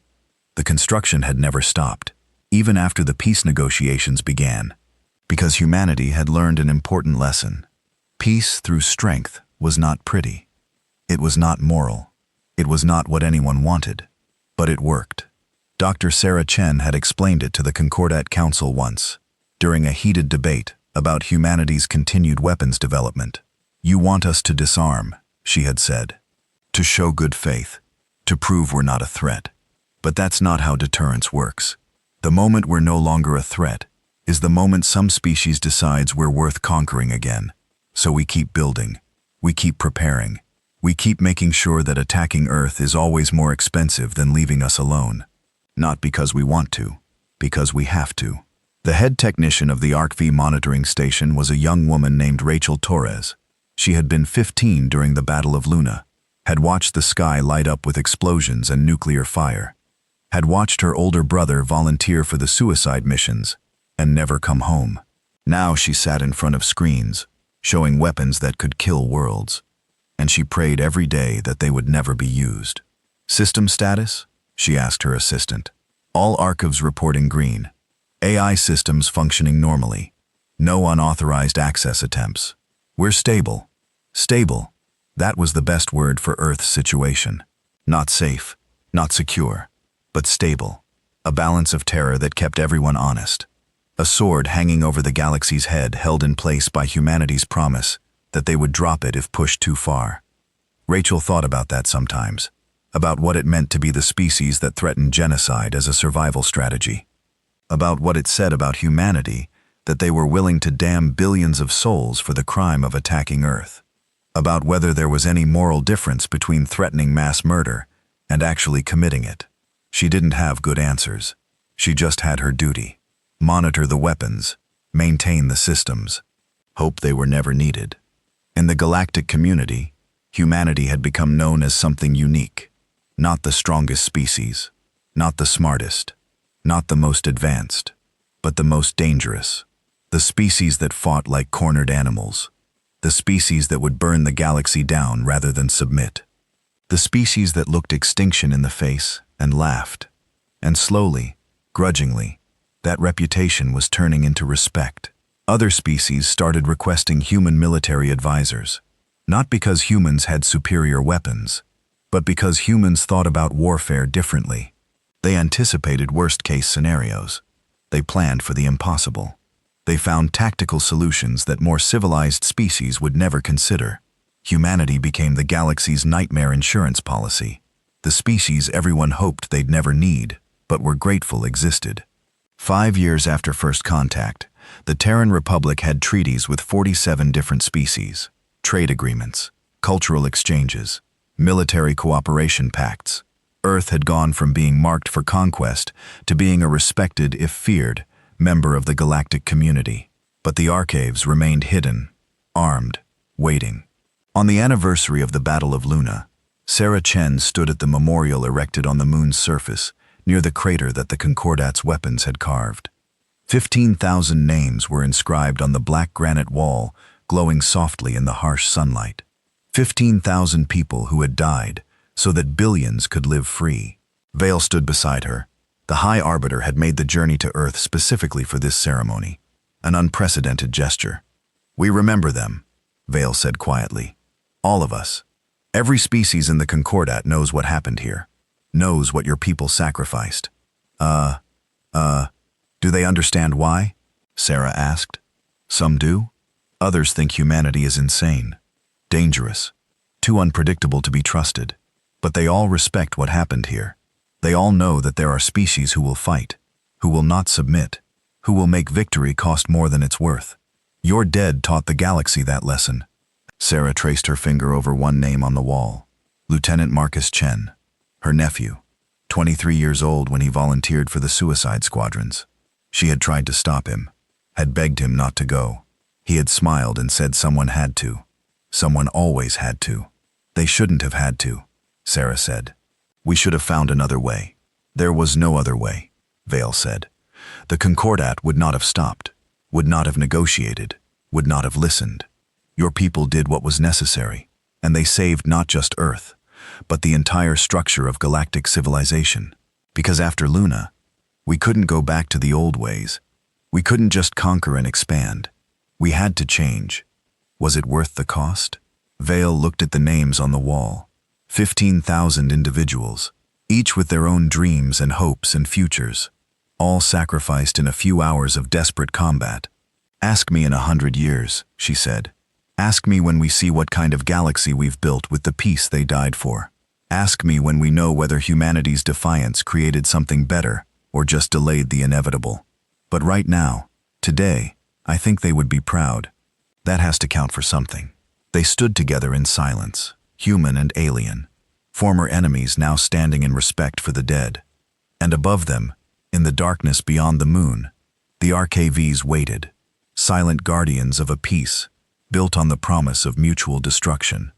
The construction had never stopped, even after the peace negotiations began, because humanity had learned an important lesson. Peace through strength was not pretty. It was not moral. It was not what anyone wanted. But it worked. Dr. Sarah Chen had explained it to the Concordat Council once, during a heated debate about humanity's continued weapons development. You want us to disarm, she had said, to show good faith, to prove we're not a threat. But that's not how deterrence works. The moment we're no longer a threat is the moment some species decides we're worth conquering again. So we keep building, we keep preparing, we keep making sure that attacking Earth is always more expensive than leaving us alone. Not because we want to, because we have to. The head technician of the ArcV monitoring station was a young woman named Rachel Torres. She had been 15 during the Battle of Luna, had watched the sky light up with explosions and nuclear fire, had watched her older brother volunteer for the suicide missions, and never come home. Now she sat in front of screens, showing weapons that could kill worlds, and she prayed every day that they would never be used. System status? She asked her assistant. All archives reporting green. AI systems functioning normally. No unauthorized access attempts. We're stable. Stable. That was the best word for Earth's situation. Not safe, not secure, but stable. A balance of terror that kept everyone honest. A sword hanging over the galaxy's head, held in place by humanity's promise that they would drop it if pushed too far. Rachel thought about that sometimes, about what it meant to be the species that threatened genocide as a survival strategy, about what it said about humanity that they were willing to damn billions of souls for the crime of attacking Earth, about whether there was any moral difference between threatening mass murder and actually committing it. She didn't have good answers. She just had her duty. Monitor the weapons, maintain the systems, hope they were never needed. In the galactic community, humanity had become known as something unique. Not the strongest species, not the smartest, not the most advanced, but the most dangerous. The species that fought like cornered animals. The species that would burn the galaxy down rather than submit. The species that looked extinction in the face and laughed. And slowly, grudgingly, that reputation was turning into respect. Other species started requesting human military advisors, not because humans had superior weapons, but because humans thought about warfare differently. They anticipated worst-case scenarios. They planned for the impossible. They found tactical solutions that more civilized species would never consider. Humanity became the galaxy's nightmare insurance policy, the species everyone hoped they'd never need, but were grateful existed. 5 years after first contact, the Terran Republic had treaties with 47 different species, trade agreements, cultural exchanges, military cooperation pacts. Earth had gone from being marked for conquest to being a respected, if feared, member of the galactic community. But the Archives remained hidden, armed, waiting. On the anniversary of the Battle of Luna, Sarah Chen stood at the memorial erected on the moon's surface, near the crater that the Concordat's weapons had carved. 15,000 names were inscribed on the black granite wall, glowing softly in the harsh sunlight. 15,000 people who had died so that billions could live free. Vale stood beside her. The High Arbiter had made the journey to Earth specifically for this ceremony, an unprecedented gesture. We remember them, Vale said quietly. All of us. Every species in the Concordat knows what happened here, knows what your people sacrificed. Do they understand why? Sarah asked. Some do. Others think humanity is insane, dangerous, too unpredictable to be trusted. But they all respect what happened here. They all know that there are species who will fight, who will not submit, who will make victory cost more than it's worth. Your dead taught the galaxy that lesson. Sarah traced her finger over one name on the wall. Lieutenant Marcus Chen, her nephew, 23 years old when he volunteered for the suicide squadrons. She had tried to stop him, had begged him not to go. He had smiled and said someone had to. Someone always had to. They shouldn't have had to, Sarah said. We should have found another way. There was no other way, Vale said. The Concordat would not have stopped, would not have negotiated, would not have listened. Your people did what was necessary, and they saved not just Earth, but the entire structure of galactic civilization. Because after Luna, we couldn't go back to the old ways. We couldn't just conquer and expand. We had to change. Was it worth the cost? Vale looked at the names on the wall. 15,000 individuals, each with their own dreams and hopes and futures, all sacrificed in a few hours of desperate combat. Ask me in 100 years, she said. Ask me when we see what kind of galaxy we've built with the peace they died for. Ask me when we know whether humanity's defiance created something better or just delayed the inevitable. But right now, today, I think they would be proud. That has to count for something. They stood together in silence, human and alien, former enemies now standing in respect for the dead. And above them, in the darkness beyond the moon, the RKVs waited, silent guardians of a peace built on the promise of mutual destruction.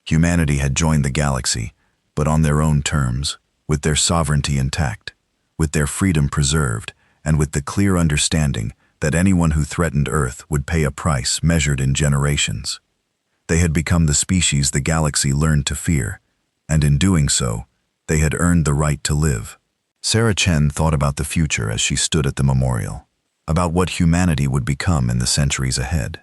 Humanity had joined the galaxy, but on their own terms, with their sovereignty intact, with their freedom preserved, and with the clear understanding that anyone who threatened Earth would pay a price measured in generations. They had become the species the galaxy learned to fear, and in doing so, they had earned the right to live. Sarah Chen thought about the future as she stood at the memorial, about what humanity would become in the centuries ahead,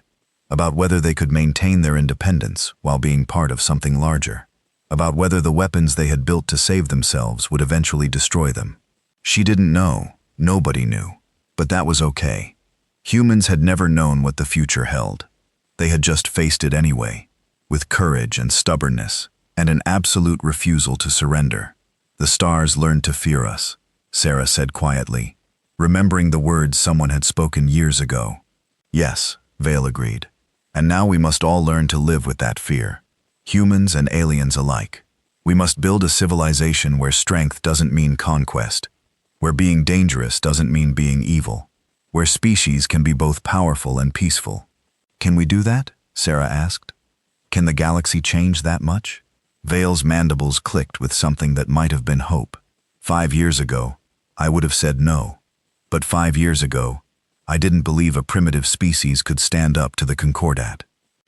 about whether they could maintain their independence while being part of something larger, about whether the weapons they had built to save themselves would eventually destroy them. She didn't know, nobody knew, but that was okay. Humans had never known what the future held. They had just faced it anyway, with courage and stubbornness, and an absolute refusal to surrender. The stars learned to fear us, Sarah said quietly, remembering the words someone had spoken years ago. Yes, Vale agreed. And now we must all learn to live with that fear, humans and aliens alike. We must build a civilization where strength doesn't mean conquest, where being dangerous doesn't mean being evil, where species can be both powerful and peaceful. Can we do that? Sarah asked. Can the galaxy change that much? Vale's mandibles clicked with something that might have been hope. 5 years ago, I would have said no. But 5 years ago, I didn't believe a primitive species could stand up to the Concordat.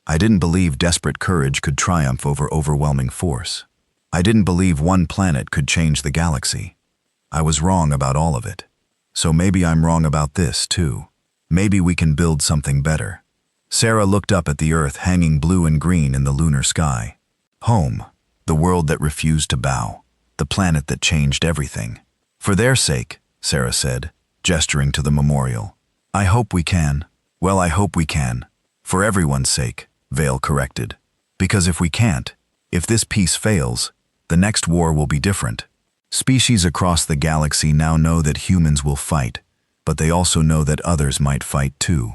I didn't believe desperate courage could triumph over overwhelming force. I didn't believe one planet could change the galaxy. I was wrong about all of it. So maybe I'm wrong about this, too. Maybe we can build something better. Sarah looked up at the Earth hanging blue and green in the lunar sky. Home, the world that refused to bow, the planet that changed everything. For their sake, Sarah said, gesturing to the memorial. I hope we can. Well, I hope we can. For everyone's sake, Vale corrected. Because if we can't, if this peace fails, the next war will be different. Species across the galaxy now know that humans will fight, but they also know that others might fight too.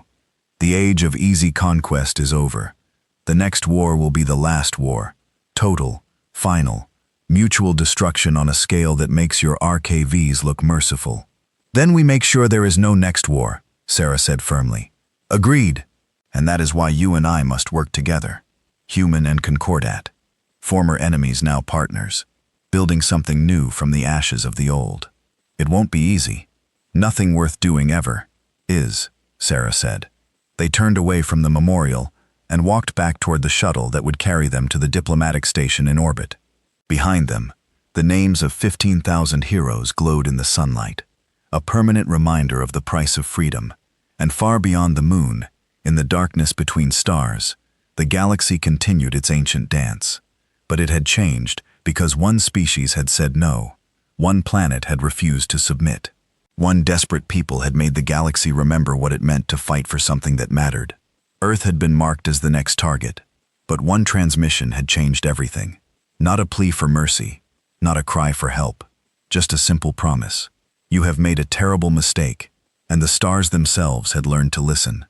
The age of easy conquest is over. The next war will be the last war. Total, final, mutual destruction on a scale that makes your RKVs look merciful. Then we make sure there is no next war, Sarah said firmly. Agreed. And that is why you and I must work together. Human and Concordat. Former enemies now partners. Building something new from the ashes of the old. It won't be easy. Nothing worth doing ever is, Sarah said. They turned away from the memorial and walked back toward the shuttle that would carry them to the diplomatic station in orbit. Behind them, the names of 15,000 heroes glowed in the sunlight, a permanent reminder of the price of freedom. And far beyond the moon, in the darkness between stars, the galaxy continued its ancient dance. But it had changed because one species had said no, one planet had refused to submit. One desperate people had made the galaxy remember what it meant to fight for something that mattered. Earth had been marked as the next target, but one transmission had changed everything. Not a plea for mercy, not a cry for help, just a simple promise. You have made a terrible mistake, and the stars themselves had learned to listen.